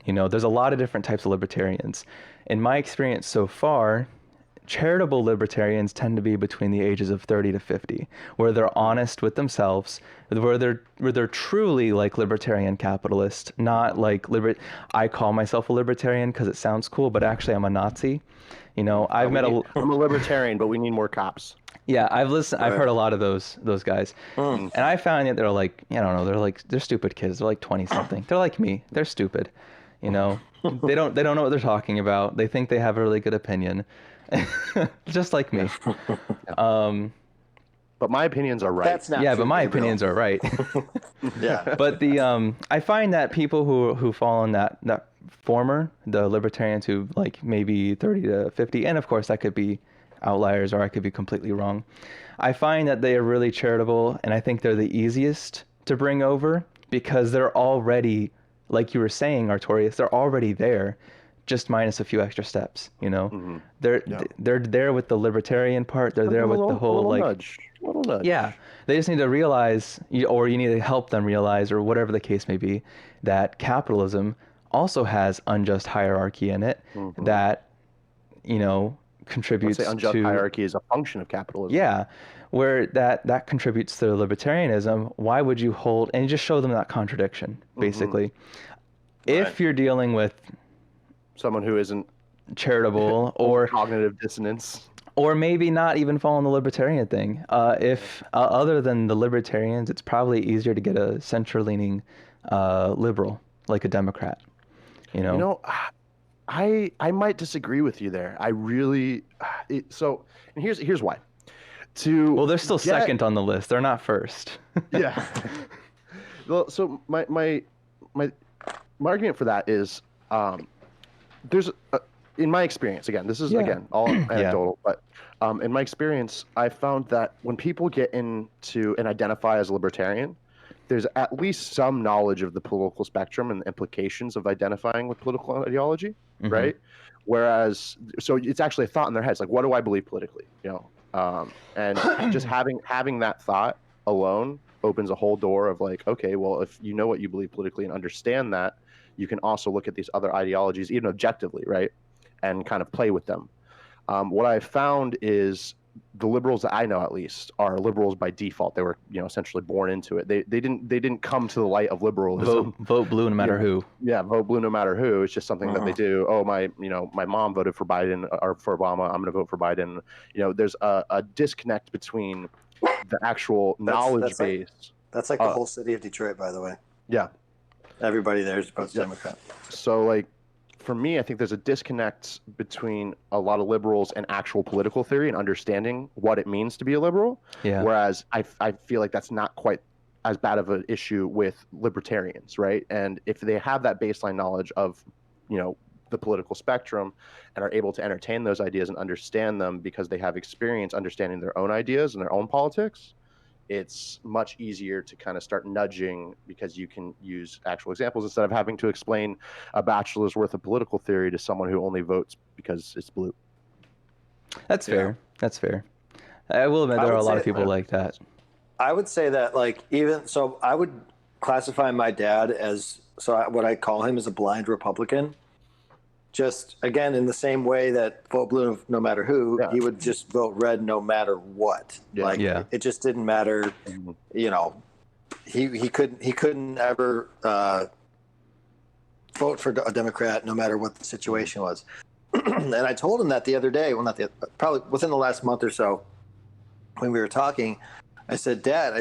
there's a lot of different types of libertarians. In my experience so far, charitable libertarians tend to be between the ages of 30 to 50, where they're honest with themselves, where they're truly libertarian capitalist, not I call myself a libertarian because it sounds cool, but actually I'm a Nazi. I'm a libertarian, but we need more cops. Yeah, I've heard a lot of those guys, and I found that they're I don't know, they're stupid kids. They're 20 something. They're like me. They're stupid. They don't know what they're talking about. They think they have a really good opinion. Just like me. But my opinions are right. That's not yeah, true, but my Gabriel. opinions are right. Yeah. But I find that people who fall in that former, the libertarians who maybe 30 to 50, and of course that could be outliers or I could be completely wrong. I find that they are really charitable, and I think they're the easiest to bring over because they're already, like you were saying, Artorias, they're already there. Just minus a few extra steps, Mm-hmm. They're there with the libertarian part. They're there with the whole little nudge. Yeah, they just need to realize, or you need to help them realize, or whatever the case may be, that capitalism also has unjust hierarchy in it. Mm-hmm. That contributes. I'd say unjust to hierarchy is a function of capitalism. Yeah, where that contributes to libertarianism. Why would you hold and just show them that contradiction, basically? Mm-hmm. If you're dealing with someone who isn't charitable or cognitive dissonance, or maybe not even following the libertarian thing. If other than the libertarians, it's probably easier to get a center-leaning liberal, like a Democrat. I might disagree with you there. I really and here's why. Well, they're still second on the list. They're not first. Yeah. Well, so my argument for that is there's in my experience, again, this is again all anecdotal, but in my experience, I found that when people get into and identify as a libertarian, there's at least some knowledge of the political spectrum and the implications of identifying with political ideology, right? Whereas, so it's actually a thought in their heads, like, what do I believe politically? And just having that thought alone opens a whole door of like, okay, well, if you know what you believe politically and understand that, you can also look at these other ideologies, even objectively, right? And kind of play with them. What I found is the liberals that I know, at least, are liberals by default. They were, essentially born into it. They didn't come to the light of liberalism. Vote blue no matter who. Yeah, vote blue no matter who. It's just something that they do. Oh, my mom voted for Biden or for Obama. I'm going to vote for Biden. There's a disconnect between the actual knowledge base. That's like the whole city of Detroit, by the way. Yeah, everybody there is supposed to Democrat. So, like, for me, I think there's a disconnect between a lot of liberals and actual political theory and understanding what it means to be a liberal. Yeah. Whereas I feel like that's not quite as bad of an issue with libertarians, right? And if they have that baseline knowledge of, the political spectrum and are able to entertain those ideas and understand them because they have experience understanding their own ideas and their own politics, it's much easier to kind of start nudging because you can use actual examples instead of having to explain a bachelor's worth of political theory to someone who only votes because it's blue. That's fair. That's fair. I will admit there are a lot of people like that. I would say that, like, I would classify my dad as, what I call him is a blind Republican. Just, again, in the same way that vote blue no matter who, he would just vote red no matter what. It just didn't matter. He couldn't ever vote for a Democrat no matter what the situation was. And I told him that the other day, probably within the last month or so, when we were talking. I said, Dad,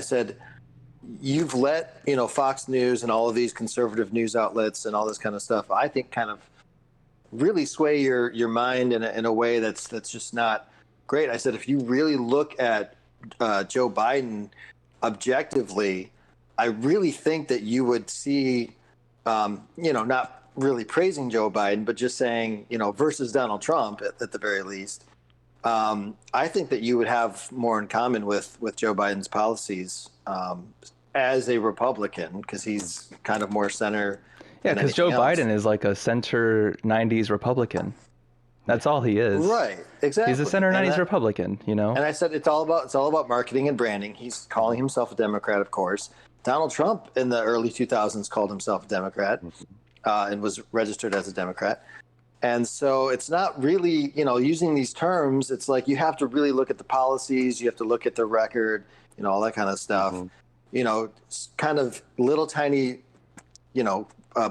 you've let Fox News and all of these conservative news outlets and all this kind of stuff, I think, kind of really sway your mind in a way that's just not great. I said, if you really look at Joe Biden objectively, I really think that you would see, not really praising Joe Biden, but just saying, versus Donald Trump at the very least. I think that you would have more in common with Joe Biden's policies as a Republican, because he's kind of more center. Yeah, because Joe Biden is like a center 90s Republican. That's all he is. Right, exactly. He's a center 90s Republican, And I said it's all about marketing and branding. He's calling himself a Democrat, of course. Donald Trump in the early 2000s called himself a Democrat and was registered as a Democrat. And so it's not really, using these terms, it's like you have to really look at the policies, you have to look at the record, all that kind of stuff. Kind of little tiny,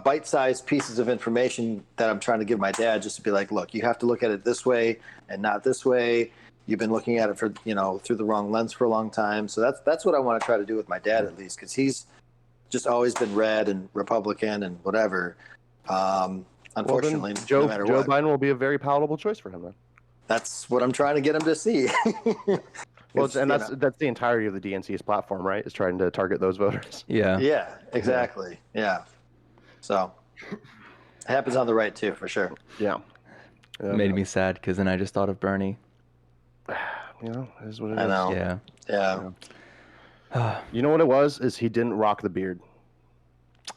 bite-sized pieces of information that I'm trying to give my dad, just to be like, look, you have to look at it this way and not this way. You've been looking at it for, through the wrong lens for a long time. So that's what I want to try to do with my dad, at least, because he's just always been red and Republican and whatever. Unfortunately, Joe Biden will be a very palatable choice for him then. That's what I'm trying to get him to see. Well, and that's the entirety of the DNC's platform, right? Is trying to target those voters. Yeah. Yeah, exactly. Yeah. So it happens on the right too, for sure. Yeah. Made me sad because then I just thought of Bernie. It is what it is. I know. Yeah. You know what it was? Is he didn't rock the beard.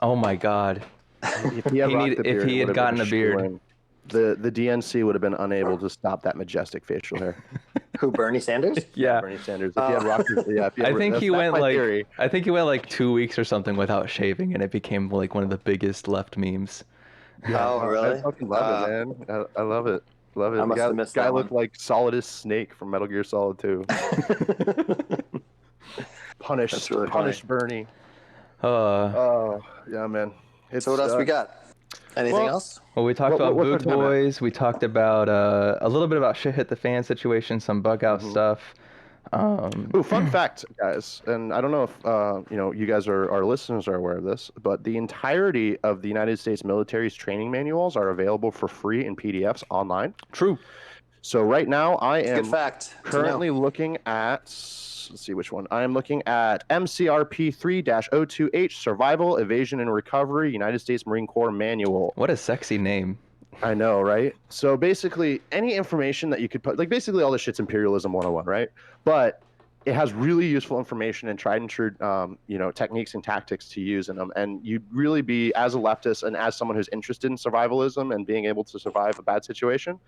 Oh my God. If he had gotten a beard, the DNC would have been unable to stop that majestic facial hair. Who, Bernie Sanders? Yeah, Bernie Sanders. If he had rocked, I think he went like 2 weeks or something without shaving, and it became like one of the biggest left memes. Oh, really? I fucking love it, man. I love it. Love it. I must have missed that one. Guy looked like Solidus Snake from Metal Gear Solid 2. Punished Bernie. Yeah, man. So what else we got? Anything else? Well, we talked about Boot Boys. We talked about a little bit about shit hit the fan situation, some bug out stuff. Fun fact, guys, and I don't know if you guys our listeners are aware of this, but the entirety of the United States military's training manuals are available for free in PDFs online. True. So right now I am currently looking at, let's see which one. I am looking at MCRP 3-02H Survival, Evasion, and Recovery, United States Marine Corps Manual. What a sexy name. I know, right? So basically, any information that you could put, like basically all this shit's imperialism 101, right? But it has really useful information and tried and true, techniques and tactics to use in them. And you'd really be, as a leftist and as someone who's interested in survivalism and being able to survive a bad situation,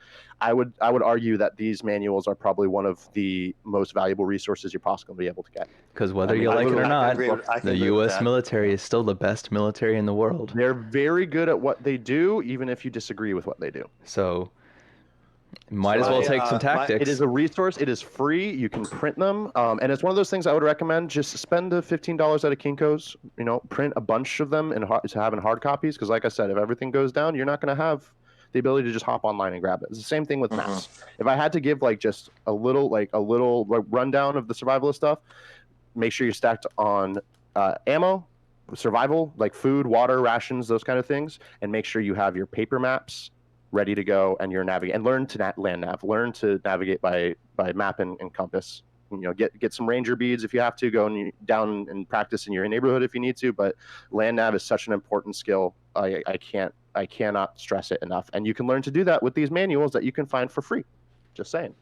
I would argue that these manuals are probably one of the most valuable resources you're possibly going to be able to get. Because whether you like it or not, the U.S. military is still the best military in the world. They're very good at what they do, even if you disagree with what they do. So might as well take some tactics. It is a resource. It is free. You can print them. And it's one of those things I would recommend. Just spend the $15 at a Kinko's, print a bunch of them to have in hard copies. Because like I said, if everything goes down, you're not going to have the ability to just hop online and grab it. It's the same thing with maps. If I had to give just a little rundown of the survivalist stuff, make sure you're stacked on ammo, survival, like food, water, rations, those kind of things. And make sure you have your paper maps ready to go, and you're navigating, and learn to land nav. Learn to navigate by map and compass. Get some ranger beads if you have to. Go down and practice in your neighborhood if you need to. But land nav is such an important skill. I cannot stress it enough. And you can learn to do that with these manuals that you can find for free. Just saying.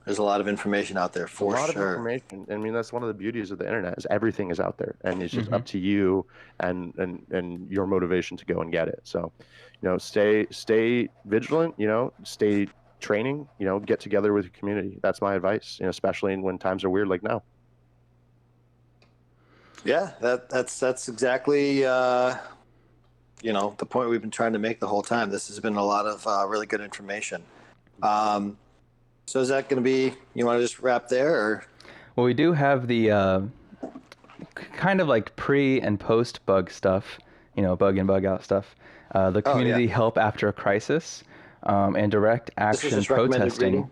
There's a lot of information out there for sure. A lot of information. I mean, that's one of the beauties of the internet is everything is out there, and it's just up to you and your motivation to go and get it. So, stay vigilant. Stay training. Get together with your community. That's my advice. Especially when times are weird like now. Yeah, that's exactly the point we've been trying to make the whole time. This has been a lot of really good information. So is that going to be, you want to just wrap there? Or? Well, we do have the kind of like pre and post bug stuff, bug in, bug out stuff. The community help after a crisis and direct action protesting.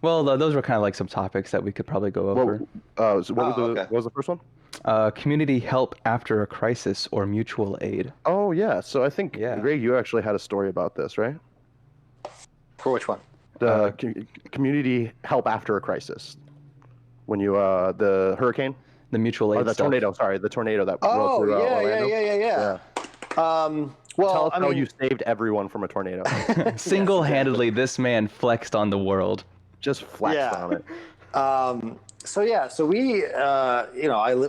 Well, those were kind of like some topics that we could probably go over. What was the first one? Community help after a crisis or mutual aid. Oh, yeah. So I think, Greg, you actually had a story about this, right? For which one? Community help after a crisis. When you the hurricane, the mutual aid, the tornado. Sorry, the tornado that. Yeah. Tell us how you saved everyone from a tornado. Single-handedly, this man flexed on the world. Just flexed on it. So we,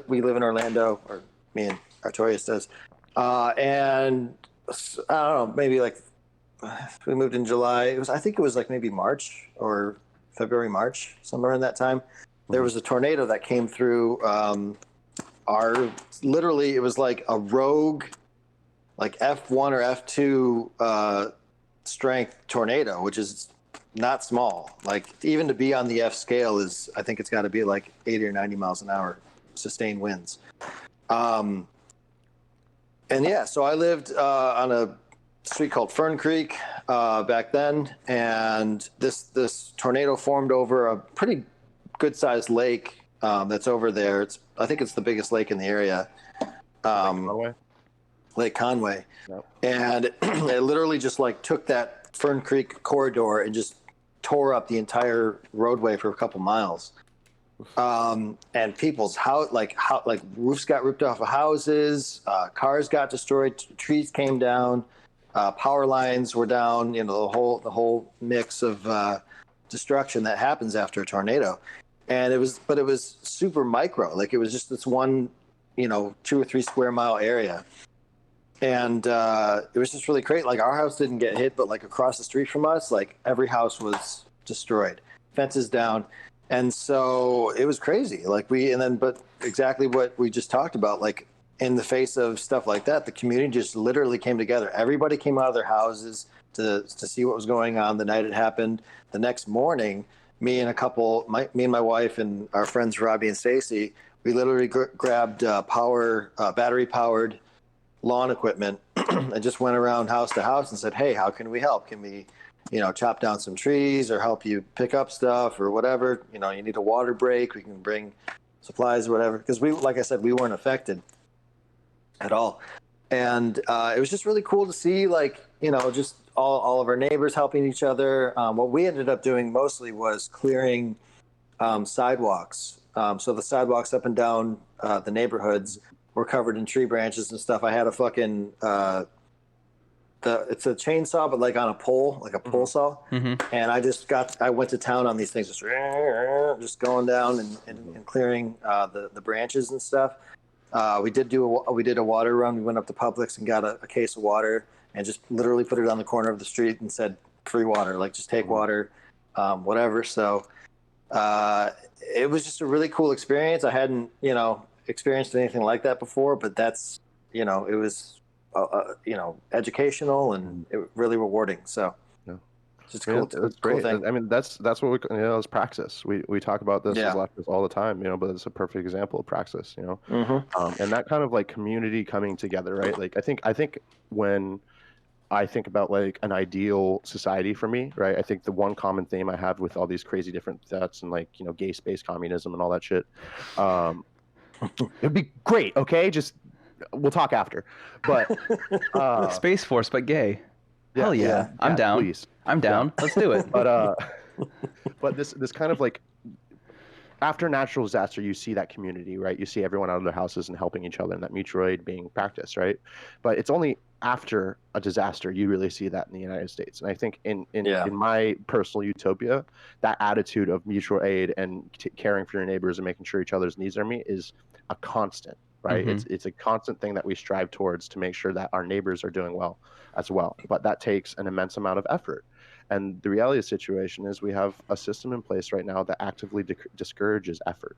we live in Orlando, or me and Artorias does, and I don't know, maybe we moved in July. I think it was maybe March or February, March, somewhere in that time. There was a tornado that came through literally it was like a rogue, F1 or F2 strength tornado, which is not small. Even to be on the F scale I think it's got to be 80 or 90 miles an hour sustained winds. So I lived on a street called Fern Creek back then, and this tornado formed over a pretty good sized lake that's over there. I think it's the biggest lake in the area. Lake Conway. Yep. And it literally just took that Fern Creek corridor and just tore up the entire roadway for a couple miles. And people's roofs got ripped off of houses, cars got destroyed, trees came down. Power lines were down, the whole mix of destruction that happens after a tornado. And it was super micro. It was just this one, 2 or 3 square mile area. And it was just really great. Our house didn't get hit, but across the street from us, every house was destroyed, fences down. And so it was crazy. But exactly what we just talked about, in the face of stuff like that, the community just literally came together. Everybody came out of their houses to see what was going on the night it happened. The next morning, me and my wife and our friends Robbie and Stacy, we literally grabbed battery-powered lawn equipment and just went around house to house and said, "Hey, how can we help? Can we, chop down some trees or help you pick up stuff or whatever? You need a water break. We can bring supplies or whatever." Because like I said, we weren't affected at all. And it was just really cool to see just all of our neighbors helping each other. What we ended up doing mostly was clearing sidewalks. So the sidewalks up and down the neighborhoods were covered in tree branches and stuff. I had a fucking it's a chainsaw, but like on a pole, like a pole saw. Mm-hmm. And I went to town on these things, just going down and clearing the branches and stuff. We did a water run. We went up to Publix and got a case of water and just literally put it on the corner of the street and said free water, like just take water, whatever. So it was just a really cool experience. I hadn't, experienced anything like that before, but that's, it was, educational and really rewarding. So just cool. It's great. Thing. I mean, that's what it's praxis. We talk about this as leftists all the time, but it's a perfect example of praxis, mm-hmm. And that kind of like community coming together, right? Like I think when I think about like an ideal society for me, right? I think the one common theme I have with all these crazy different thoughts and like, gay space communism and all that shit, it'd be great. Okay. Just, we'll talk after, but, Space Force, but gay. Hell yeah. I'm down. Please. I'm down. Yeah. Let's do it. But this kind of like, after natural disaster, you see that community, right? You see everyone out of their houses and helping each other and that mutual aid being practiced, right? But it's only after a disaster you really see that in the United States. And I think in my personal utopia, that attitude of mutual aid and caring for your neighbors and making sure each other's needs are met is a constant, right? Mm-hmm. It's a constant thing that we strive towards to make sure that our neighbors are doing well as well. But that takes an immense amount of effort. And the reality of the situation is we have a system in place right now that actively discourages effort,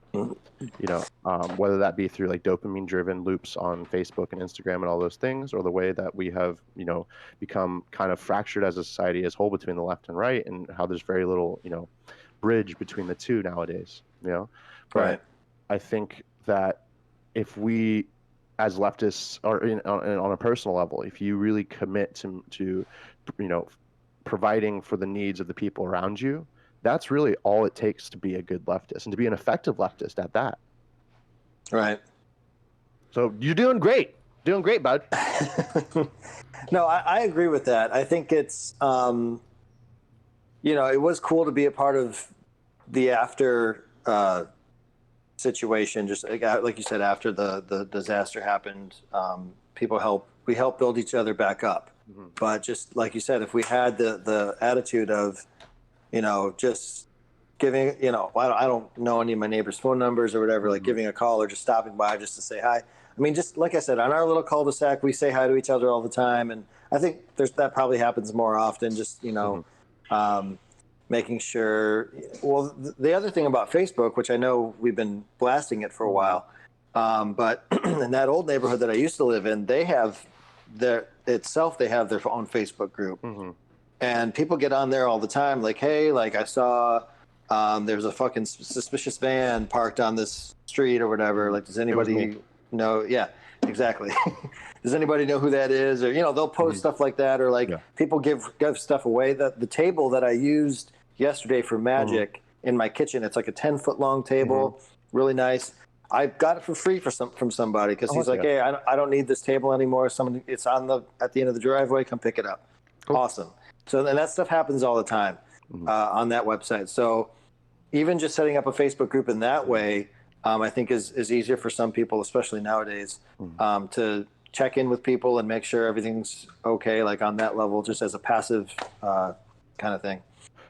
whether that be through like dopamine driven loops on Facebook and Instagram and all those things, or the way that we have, become kind of fractured as a society as whole between the left and right, and how there's very little, bridge between the two nowadays, But right. I think that if we, as leftists, or on a personal level, if you really commit to providing for the needs of the people around you, that's really all it takes to be a good leftist and to be an effective leftist at that. Right. So you're doing great, bud. No, I agree with that. I think it's, it was cool to be a part of the after situation. Just like you said, after the disaster happened, we helped build each other back up. Mm-hmm. But just like you said, if we had the attitude of, just giving, I don't know any of my neighbors' phone numbers or whatever, like giving a call or just stopping by just to say hi. I mean, just like I said, on our little cul-de-sac, we say hi to each other all the time. And I think that probably happens more often, just, making sure. Well, the other thing about Facebook, which I know we've been blasting it for a while, but in that old neighborhood that I used to live in, they have their own Facebook group. Mm-hmm. And people get on there all the time, like, hey, like I saw there's a fucking suspicious van parked on this street or whatever. Like, does anybody know? Yeah, exactly. Does anybody know who that is? Or, they'll post stuff like that, or like people give stuff away. The table that I used yesterday for magic in my kitchen, it's like a 10-foot long table, really nice. I got it for free from somebody because he's like, hey, I don't need this table anymore. It's at the end of the driveway. Come pick it up. Cool. Awesome. So and that stuff happens all the time on that website. So even just setting up a Facebook group in that way, I think is easier for some people, especially nowadays, to check in with people and make sure everything's okay, like on that level, just as a passive kind of thing.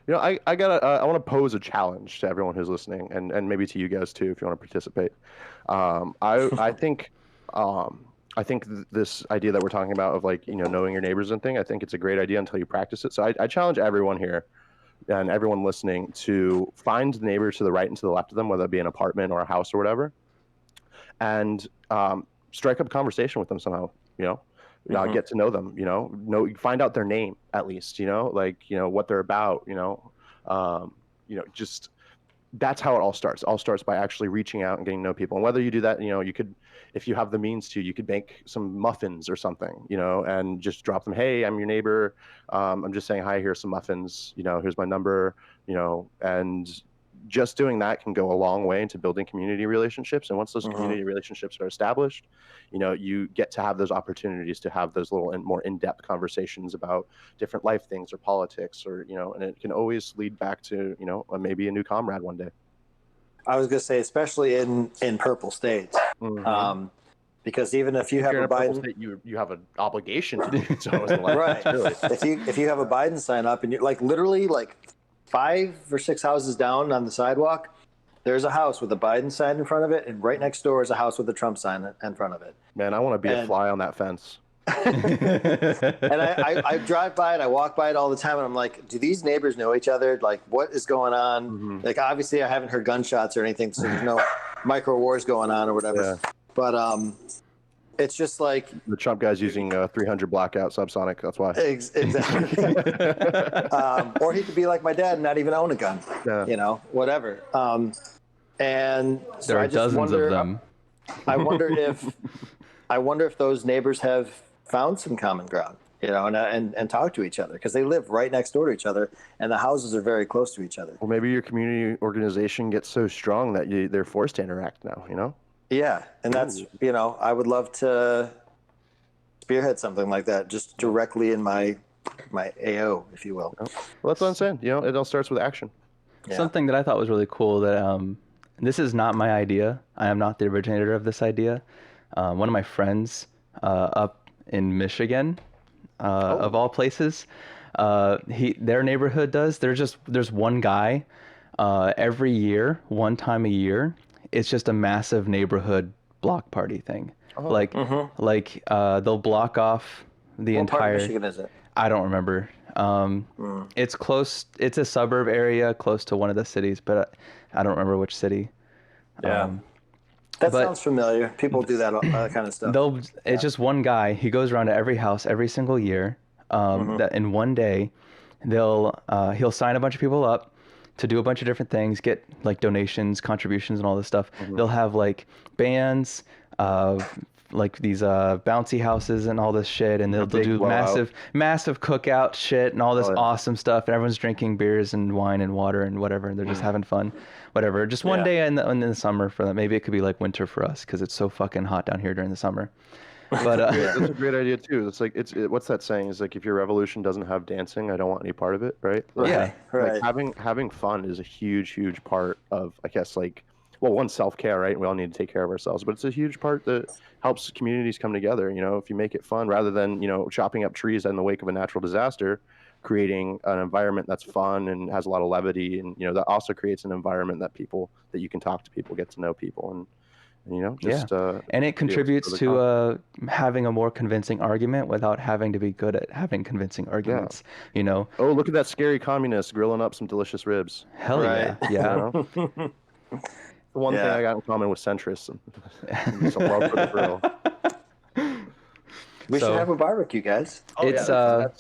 I want to pose a challenge to everyone who's listening, and maybe to you guys too, if you want to participate. I think this idea that we're talking about of like, knowing your neighbors and thing, I think it's a great idea until you practice it. So I challenge everyone here and everyone listening to find the neighbors to the right and to the left of them, whether it be an apartment or a house or whatever, and strike up a conversation with them somehow, get to know them, find out their name at least, what they're about, just that's how it all starts. It all starts by actually reaching out and getting to know people. And whether you do that, you could, if you have the means to, you could make some muffins or something, and just drop them. Hey, I'm your neighbor. I'm just saying hi, here's some muffins, here's my number, and just doing that can go a long way into building community relationships. And once those community relationships are established, you get to have those opportunities to have those little and more in-depth conversations about different life things or politics, or, and it can always lead back to, maybe a new comrade one day. I was going to say, especially in purple states, Because even if you have a Biden, state, you have an obligation to do so. Right. If you have a Biden sign up and you're like literally like 5 or 6 houses down on the sidewalk, there's a house with a Biden sign in front of it, and right next door is a house with a Trump sign in front of it. Man, I want to be a fly on that fence. And I drive by it, I walk by it all the time, and I'm like, do these neighbors know each other? Like, what is going on? Mm-hmm. Like, obviously, I haven't heard gunshots or anything, so there's no micro wars going on or whatever. Yeah. But it's just like the Trump guy's using 300 blackout subsonic. That's why. Exactly. Or he could be like my dad and not even own a gun. Yeah. You know, whatever. And so there are dozens of them. I wonder if those neighbors have found some common ground, you know, and talk to each other, because they live right next door to each other and the houses are very close to each other. Well, maybe your community organization gets so strong that they're forced to interact now, you know? Yeah. And that's, you know, I would love to spearhead something like that just directly in my AO, if you will. Well, that's what I'm saying. You know, it all starts with action. Yeah. Something that I thought was really cool that this is not my idea. I am not the originator of this idea. One of my friends up in Michigan, of all places, their neighborhood does. There's one guy every year, one time a year. It's just a massive neighborhood block party thing. Oh. They'll block off the entire. What part of Michigan is it? I don't remember. It's close. It's a suburb area close to one of the cities, but I don't remember which city. Yeah. That sounds familiar. People do that kind of stuff. It's just one guy. He goes around to every house every single year. That in one day, he'll sign a bunch of people up to do a bunch of different things, get like donations, contributions, and all this stuff. Mm-hmm. They'll have like bands, like these bouncy houses and all this shit, and they'll do massive cookout shit and all this awesome stuff, and everyone's drinking beers and wine and water and whatever, and they're just having fun, whatever. Just one day in the summer for them. Maybe it could be like winter for us because it's so fucking hot down here during the summer. But that's a great idea too. It's like what's that saying? It's like, if your revolution doesn't have dancing, I don't want any part of it, right? Like, yeah, right. Like having fun is a huge part of, I guess, like, well, one, self-care, right? We all need to take care of ourselves, but it's a huge part that helps communities come together. You know, if you make it fun rather than, you know, chopping up trees in the wake of a natural disaster, creating an environment that's fun and has a lot of levity, and, you know, that also creates an environment that you can talk to people, get to know people, and you know, just and it contributes to having a more convincing argument without having to be good at having convincing arguments. You know, oh, look at that scary communist grilling up some delicious ribs. Hell yeah. You know? The one thing I got in common with centrists, and some love for the grill. We should have a barbecue, guys. That's a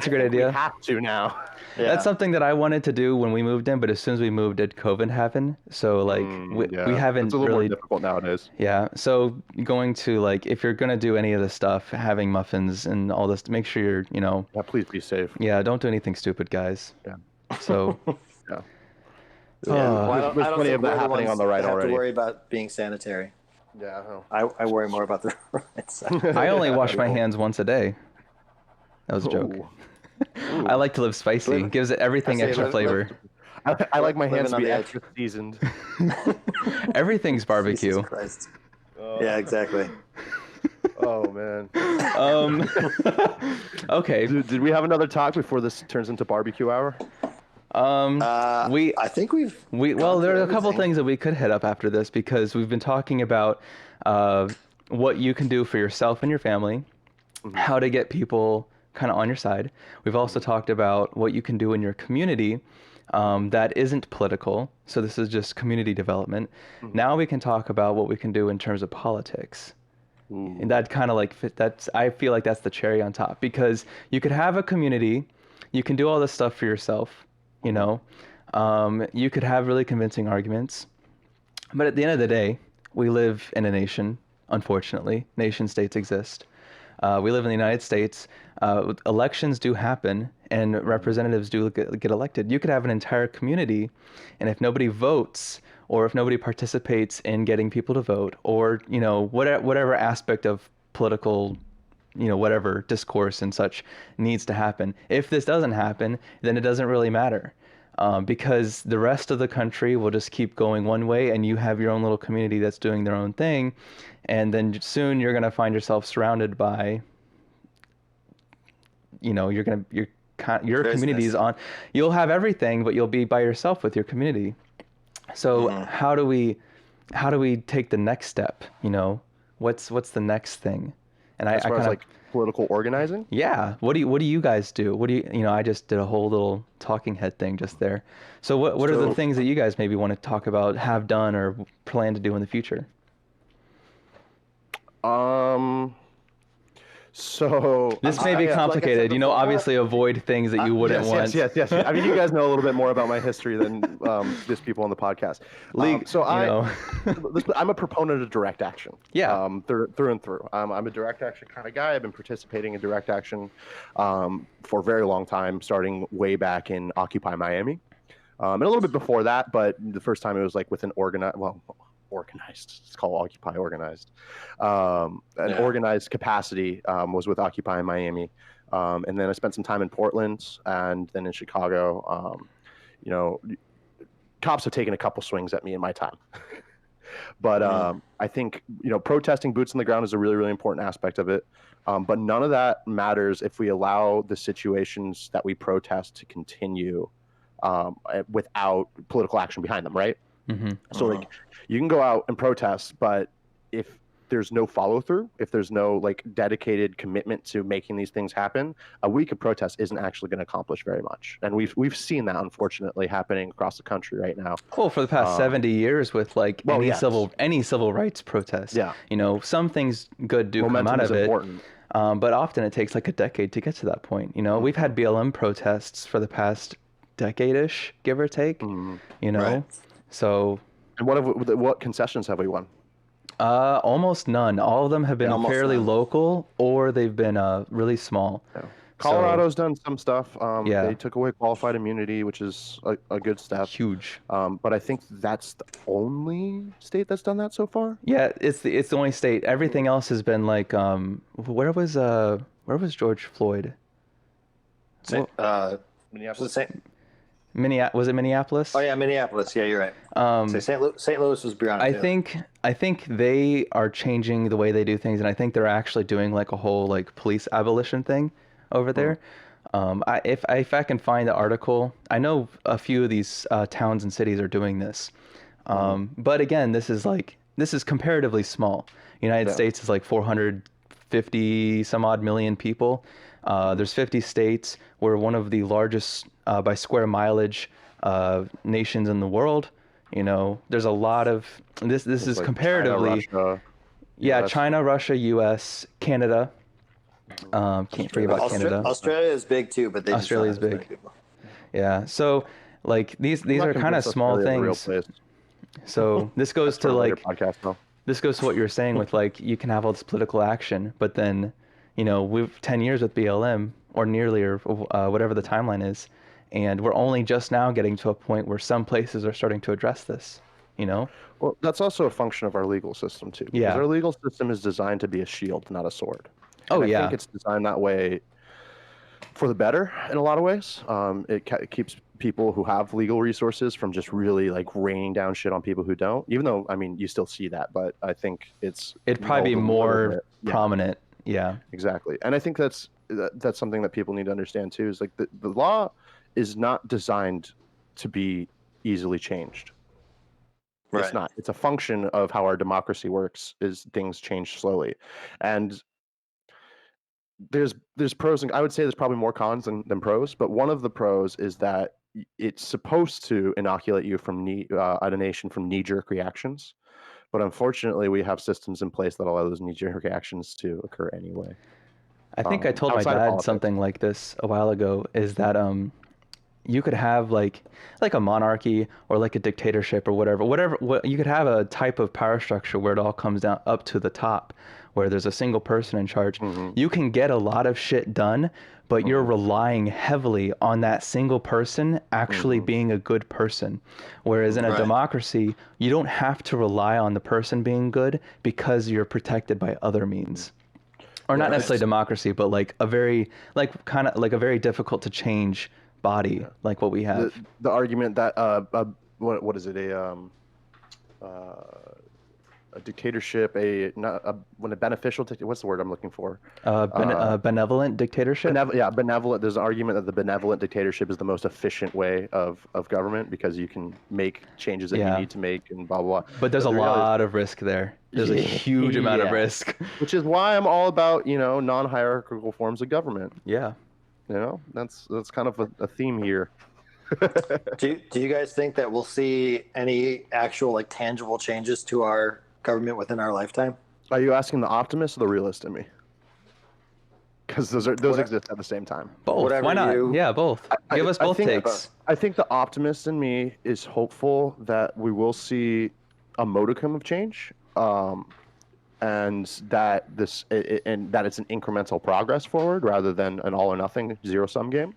great idea. We have to now. Yeah. That's something that I wanted to do when we moved in, but as soon as we moved, did COVID happen? So like we haven't it's a little really more difficult nowadays. Yeah. So going to, like, if you're gonna do any of this stuff, having muffins and all this, make sure you're, you know. Yeah, please be safe. Yeah, don't do anything stupid, guys. Yeah. So. Yeah. Well, there's plenty of that happening on the right already. Have to worry about being sanitary. Yeah. I worry more about the right side. I only wash my hands once a day. That was a joke. I like to live spicy. Gives it everything extra flavor. I like my hands to be extra seasoned. Everything's barbecue. Jesus Christ. Yeah, exactly. Oh man. Okay. Did we have another talk before this turns into barbecue hour? I think well, there are a couple things that we could hit up after this, because we've been talking about what you can do for yourself and your family, how to get people kind of on your side. We've also talked about what you can do in your community that isn't political. So this is just community development. Now we can talk about what we can do in terms of politics. And that kind of like I feel like that's the cherry on top, because you could have a community, you can do all this stuff for yourself. You know, you could have really convincing arguments, but at the end of the day, we live in a nation. Unfortunately, nation states exist. We live in the United States. Elections do happen, and representatives do get elected. You could have an entire community, and if nobody votes, or if nobody participates in getting people to vote, or, you know, whatever aspect of political, you know, whatever discourse and such needs to happen. If this doesn't happen, then it doesn't really matter. because the rest of the country will just keep going one way, and you have your own little community that's doing their own thing, and then soon you're going to find yourself surrounded by, your community is on. You'll have everything, but you'll be by yourself with your community. So how do we take the next step? What's the next thing? And as far as like political organizing? Yeah. What do you guys do? I just did a whole little talking head thing just there. So what are the things that you guys maybe want to talk about, have done, or plan to do in the future? So this may be complicated. Like obviously avoid things that you wouldn't want. Yes. I mean, you guys know a little bit more about my history than these people on the podcast. I'm a proponent of direct action. Yeah. Through and through. I'm a direct action kind of guy. I've been participating in direct action for a very long time, starting way back in Occupy Miami, and a little bit before that. But the first time it was like with an organized. It's called Occupy Organized. Organized capacity was with Occupy Miami. And then I spent some time in Portland and then in Chicago. Cops have taken a couple swings at me in my time. But I think, protesting, boots on the ground is a really, really important aspect of it. But none of that matters if we allow the situations that we protest to continue without political action behind them, right? So like you can go out and protest, but if there's no follow through, if there's no like dedicated commitment to making these things happen, a week of protest isn't actually going to accomplish very much. And we've seen that unfortunately happening across the country right now. Well, for the past 70 years with like any civil rights protest, some things good do come out of it. But often it takes like a decade to get to that point. We've had BLM protests for the past decade-ish, give or take, Right. So, and what concessions have we won? Almost none. All of them have been fairly local, or they've been really small. Yeah. Colorado's done some stuff. They took away qualified immunity, which is a good step. Huge. But I think that's the only state that's done that so far. Yeah, it's the only state. Everything else has been like, where was George Floyd? Minneapolis. Was it Minneapolis? Oh yeah, Minneapolis. Yeah, you're right. St. Louis was beyond. I think they are changing the way they do things, and I think they're actually doing like a whole like police abolition thing over there. If I can find the article, I know a few of these towns and cities are doing this, but again, this is comparatively small. United States is like 450 some odd million people. There's 50 states. We're one of the largest by square mileage nations in the world. There's a lot of this is like comparatively China, Russia, China, Russia, US, Canada. Can't forget about Canada. Australia is big too, but Australia is big. Yeah, so like these are kind of small things. So this goes to like this goes to what you were saying with like you can have all this political action, but then we've 10 years with BLM or nearly or whatever the timeline is, and we're only just now getting to a point where some places are starting to address this. Well, that's also a function of our legal system too. Because our legal system is designed to be a shield, not a sword. And I think it's designed that way for the better in a lot of ways. It keeps people who have legal resources from just really like raining down shit on people who don't. Even though, I mean, you still see that, but I think it'd probably be more prominent. Yeah, exactly. And I think that's something that people need to understand too. Is like the law is not designed to be easily changed. Right. It's not. It's a function of how our democracy works. Is things change slowly, and there's pros, and I would say there's probably more cons than pros. But one of the pros is that it's supposed to inoculate you from a nation from knee-jerk reactions. But unfortunately, we have systems in place that allow those knee-jerk reactions to occur anyway. I think I told my dad something like this a while ago, is that you could have like a monarchy or like a dictatorship or whatever. You could have a type of power structure where it all comes down up to the top, where there's a single person in charge. Mm-hmm. You can get a lot of shit done, but you're relying heavily on that single person actually being a good person. Whereas in a democracy, you don't have to rely on the person being good because you're protected by other means. Or not necessarily democracy, but like a very, like kind of like a very difficult to change body like what we have. The argument that what is it, a dictatorship, when a beneficial what's the word I'm looking for? Benevolent dictatorship. Benevolent. There's an argument that the benevolent dictatorship is the most efficient way of government because you can make changes that you need to make and blah blah blah. But there's a lot of risk there. There's a huge amount of risk. Which is why I'm all about non-hierarchical forms of government. Yeah. That's kind of a theme here. Do you guys think that we'll see any actual tangible changes to our government within our lifetime? Are you asking the optimist or the realist in me? Because those exist at the same time. Both. Whatever. Why not? Yeah, both. Give us both takes. I think the optimist in me is hopeful that we will see a modicum of change, and that it's an incremental progress forward rather than an all or nothing zero-sum game.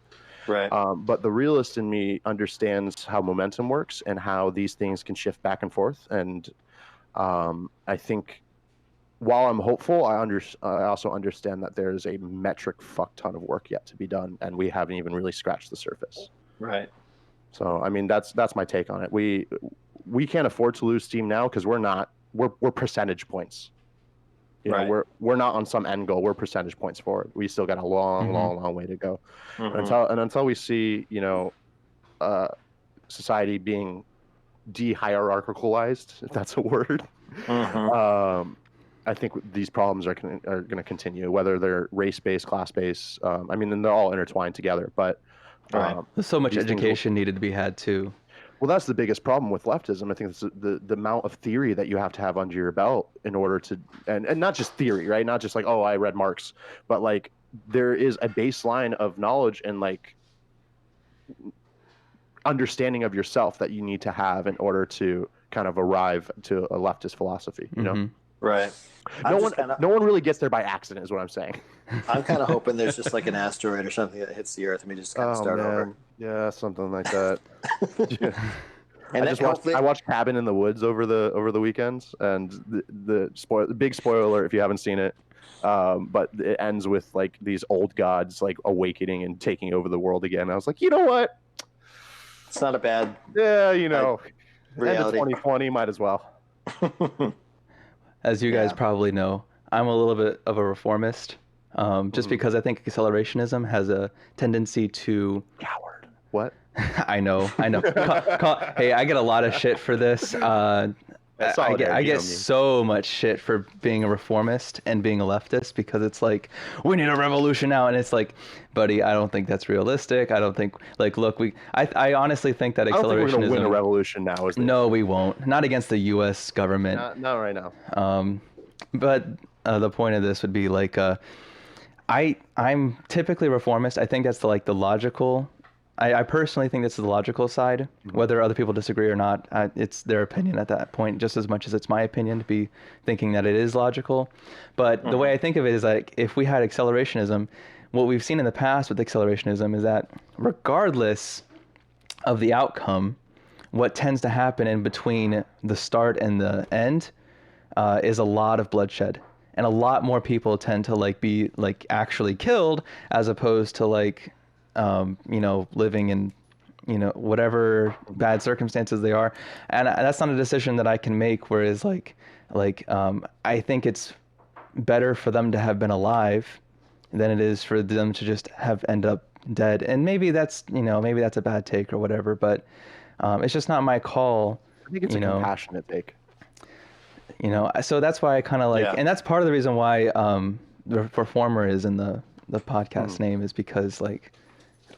Right. But the realist in me understands how momentum works and how these things can shift back and forth. And I think while I'm hopeful, I also understand that there's a metric fuck ton of work yet to be done, and we haven't even really scratched the surface. Right. So I mean that's my take on it. We can't afford to lose steam now because we're percentage points. We're not on some end goal. We're percentage points forward. We still got a long way to go. Until we see society being de-hierarchicalized, if that's a word. I think these problems are going to continue, whether they're race-based, class-based. I mean, they're all intertwined together. But there's so much education needed to be had too. Well, that's the biggest problem with leftism. I think it's the amount of theory that you have to have under your belt in order to, and not just theory, right? Not just I read Marx, but there is a baseline of knowledge and understanding of yourself that you need to have in order to kind of arrive to a leftist philosophy, you know? Right. No one really gets there by accident is what I'm saying. I'm kind of hoping there's just an asteroid or something that hits the Earth and we just kind of start over. Yeah, something like that. And I watched Cabin in the Woods over the weekends, and the big spoiler alert if you haven't seen it. But it ends with these old gods awakening and taking over the world again. I was like, you know what? It's not a bad. Yeah, reality. End of 2020 might as well. As you guys probably know, I'm a little bit of a reformist, just because I think accelerationism has a tendency to... Coward. What? I know. Hey, I get a lot of shit for this. I get so much shit for being a reformist and being a leftist because it's we need a revolution now, and it's buddy, I don't think that's realistic. I don't think look, I honestly think that accelerationism. I don't think we're gonna win a revolution now. No, we won't. Not against the U.S. government. Not right now. But the point of this would be I'm typically reformist. I think that's the logical. I personally think this is the logical side. Whether other people disagree or not, it's their opinion at that point, just as much as it's my opinion to be thinking that it is logical. But the way I think of it is if we had accelerationism, what we've seen in the past with accelerationism is that regardless of the outcome, what tends to happen in between the start and the end is a lot of bloodshed. And a lot more people tend to be actually killed as opposed to living in, whatever bad circumstances they are. And that's not a decision that I can make. Whereas I think it's better for them to have been alive than it is for them to just have end up dead. And maybe that's a bad take or whatever, but it's just not my call. I think it's a compassionate take. So that's why I kind of and that's part of the reason why the Reformer is in the podcast name, is because Well,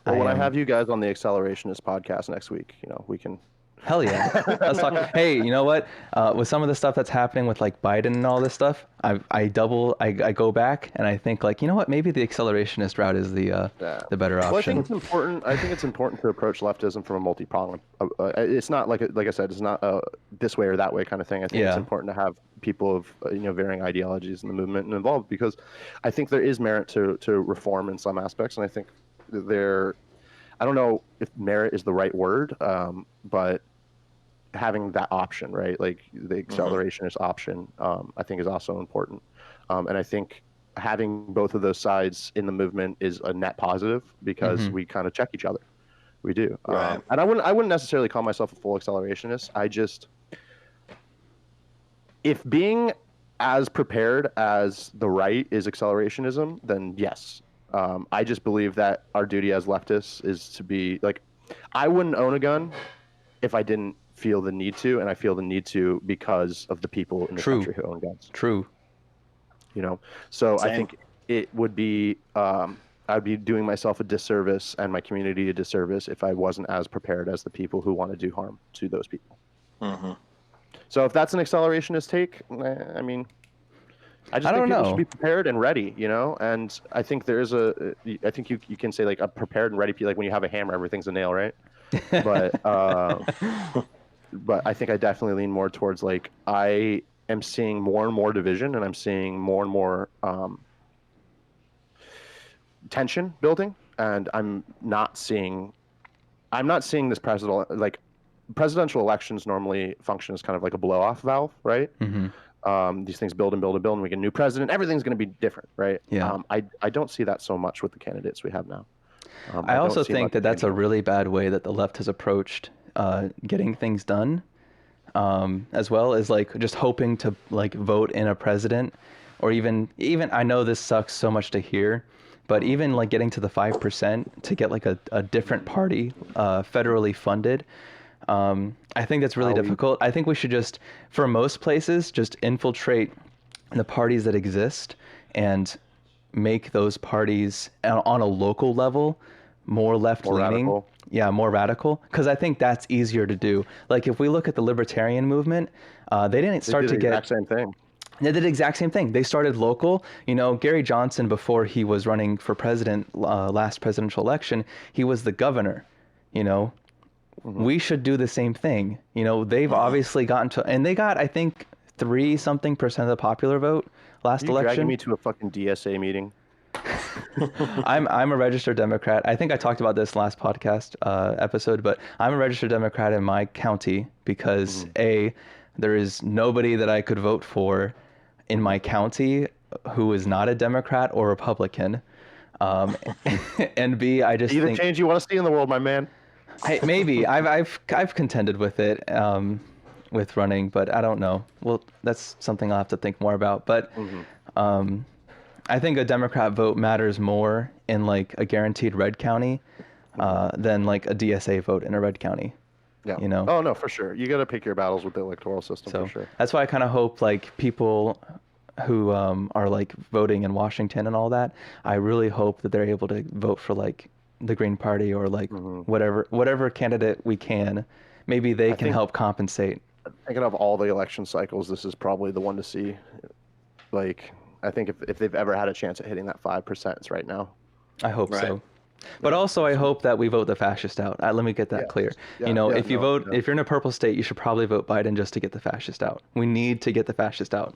when I have you guys on the Accelerationist podcast next week, we can... Hell yeah. Let's talk. Hey, you know what? With some of the stuff that's happening with Biden and all this stuff, I go back and I think you know what? Maybe the accelerationist route is the better option. Well, I think it's important. To approach leftism from a multi-pronged. It's not like I said. It's not this way or that way kind of thing. I think it's important to have people of varying ideologies in the movement and involved, because I think there is merit to reform in some aspects, and I think I don't know if merit is the right word, but having that option, right? The accelerationist option, I think is also important. And I think having both of those sides in the movement is a net positive, because we kind of check each other. We do. Right. And I wouldn't necessarily call myself a full accelerationist. If being as prepared as the right is accelerationism, then yes. I just believe that our duty as leftists is to be like, I wouldn't own a gun if I didn't feel the need to, and I feel the need to because of the people in the country who own guns. True. You know, so Same. I think it would be, I'd be doing myself a disservice and my community a disservice if I wasn't as prepared as the people who want to do harm to those people. Mm-hmm. So if that's an accelerationist take, I mean, I just think people should be prepared and ready, you know? And I think I think you can say like a prepared and ready, like when you have a hammer, everything's a nail, right? But, but I think I definitely lean more towards like, I am seeing more and more division, and I'm seeing more and more tension building, and I'm not seeing this presidential elections normally function as kind of like a blow-off valve, right? Mm-hmm. These things build and build and build, and we get a new president. Everything's going to be different, right? Yeah. I don't see that so much with the candidates we have now. I also think that that's a really bad way that the left has approached getting things done, as well as like just hoping to like vote in a president, or even I know this sucks so much to hear, but even like getting to the 5% to get like a different party federally funded. I think that's really difficult. I think we should just, for most places, just infiltrate the parties that exist and make those parties on a local level more left-leaning. Yeah, more radical. Because I think that's easier to do. Like if we look at the libertarian movement, they did the exact same thing. They did the exact same thing. They started local. You know, Gary Johnson, before he was running for president last presidential election, he was the governor, you know. Mm-hmm. We should do the same thing. You know, they've obviously gotten to, and they got, I think, 3% of the popular vote last election. You're dragging me to a fucking DSA meeting. I'm a registered Democrat. I think I talked about this last podcast episode, but I'm a registered Democrat in my county because there is nobody that I could vote for in my county who is not a Democrat or Republican. And B, I just think change you want to see in the world, my man. Maybe I've contended with it with running, but I don't know. Well, that's something I'll have to think more about. But I think a Democrat vote matters more in like a guaranteed red county than like a DSA vote in a red county. Yeah. You know? Oh no, for sure. You got to pick your battles with the electoral system, for sure. That's why I kind of hope like people who are like voting in Washington and all that, I really hope that they're able to vote for like the Green Party or like whatever candidate we can. Maybe they can help compensate. Thinking of all the election cycles, this is probably the one to see. Like, I think if they've ever had a chance at hitting that 5%, it's right now. I hope so. But also, I hope that we vote the fascist out. Let me get that clear. Yeah, you know, if you're in a purple state, you should probably vote Biden just to get the fascist out. We need to get the fascist out.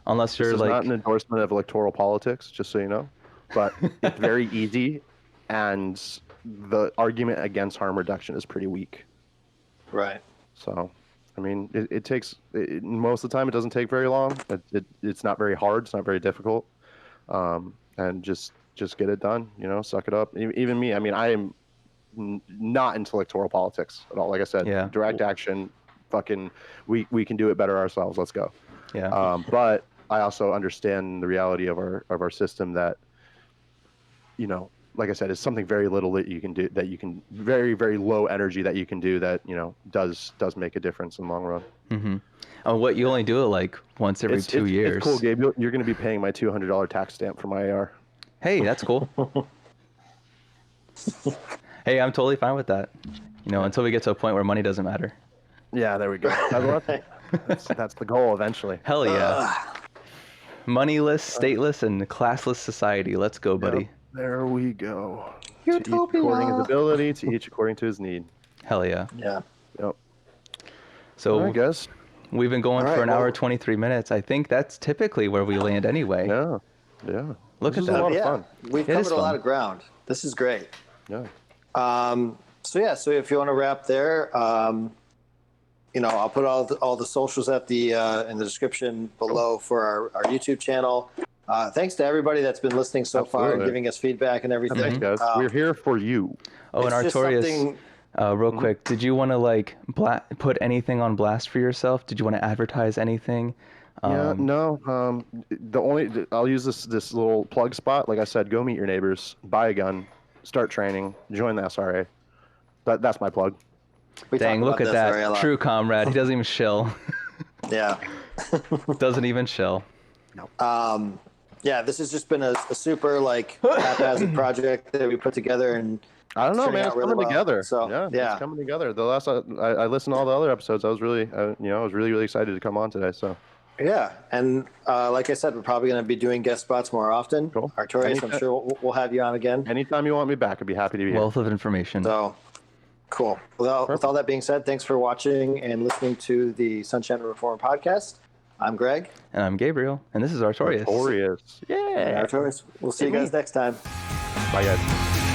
Unless you're this is like... not an endorsement of electoral politics, just so you know. But it's very easy, and the argument against harm reduction is pretty weak. Right. So, I mean, it takes... most of the time, it doesn't take very long. It's not very hard. It's not very difficult. And just get it done, you know, suck it up. Even me, I mean, I am not into electoral politics at all. Like I said, direct action, fucking, we can do it better ourselves. Let's go. Yeah. But I also understand the reality of our system that, you know, like I said, it's something very little that you can do, that you can very, very low energy that you can do that, you know, does make a difference in the long run. Mm-hmm. What you only do it like once every 2 years. It's cool, Gabe. You're going to be paying my $200 tax stamp for my AR. Hey, that's cool. Hey, I'm totally fine with that. You know, until we get to a point where money doesn't matter. Yeah, there we go. That's the goal eventually. Hell yeah. Moneyless, stateless, and classless society. Let's go, buddy. Yep, there we go. Utopia. To each according to his ability, to each according to his need. Hell yeah. Yeah. Yep. So I guess we've been going for an hour 23 minutes. I think that's typically where we land anyway. Yeah. Yeah. Look at that. A lot of fun. We've covered a lot of ground. This is great. Yeah. So if you want to wrap there, you know, I'll put all the socials at the in the description below for our YouTube channel. Thanks to everybody that's been listening so far and giving us feedback and everything. Thanks, guys. We're here for you. Oh, and Artorias, real quick, did you want to like put anything on blast for yourself? Did you want to advertise anything? No. I'll use this little plug spot. Like I said, go meet your neighbors, buy a gun, start training, join the SRA. That's my plug. Dang, look at that. True comrade. He doesn't even shill. Yeah. Doesn't even shill. No. Yeah, this has just been a super like haphazard project that we put together, and I don't know, man. It's coming together. So yeah, it's coming together. The last I listened to all the other episodes. I was really, I was really excited to come on today. So yeah, and like I said, we're probably going to be doing guest spots more often. Cool. Artorias, I'm sure we'll have you on again. Anytime you want me back, I'd be happy to be here. Wealth of information. So cool. Well, with all that being said, thanks for watching and listening to the Sunshine Reform podcast. I'm Greg. And I'm Gabriel. And this is Artorias. Yeah. Artorias. We'll see you guys next time. Bye, guys.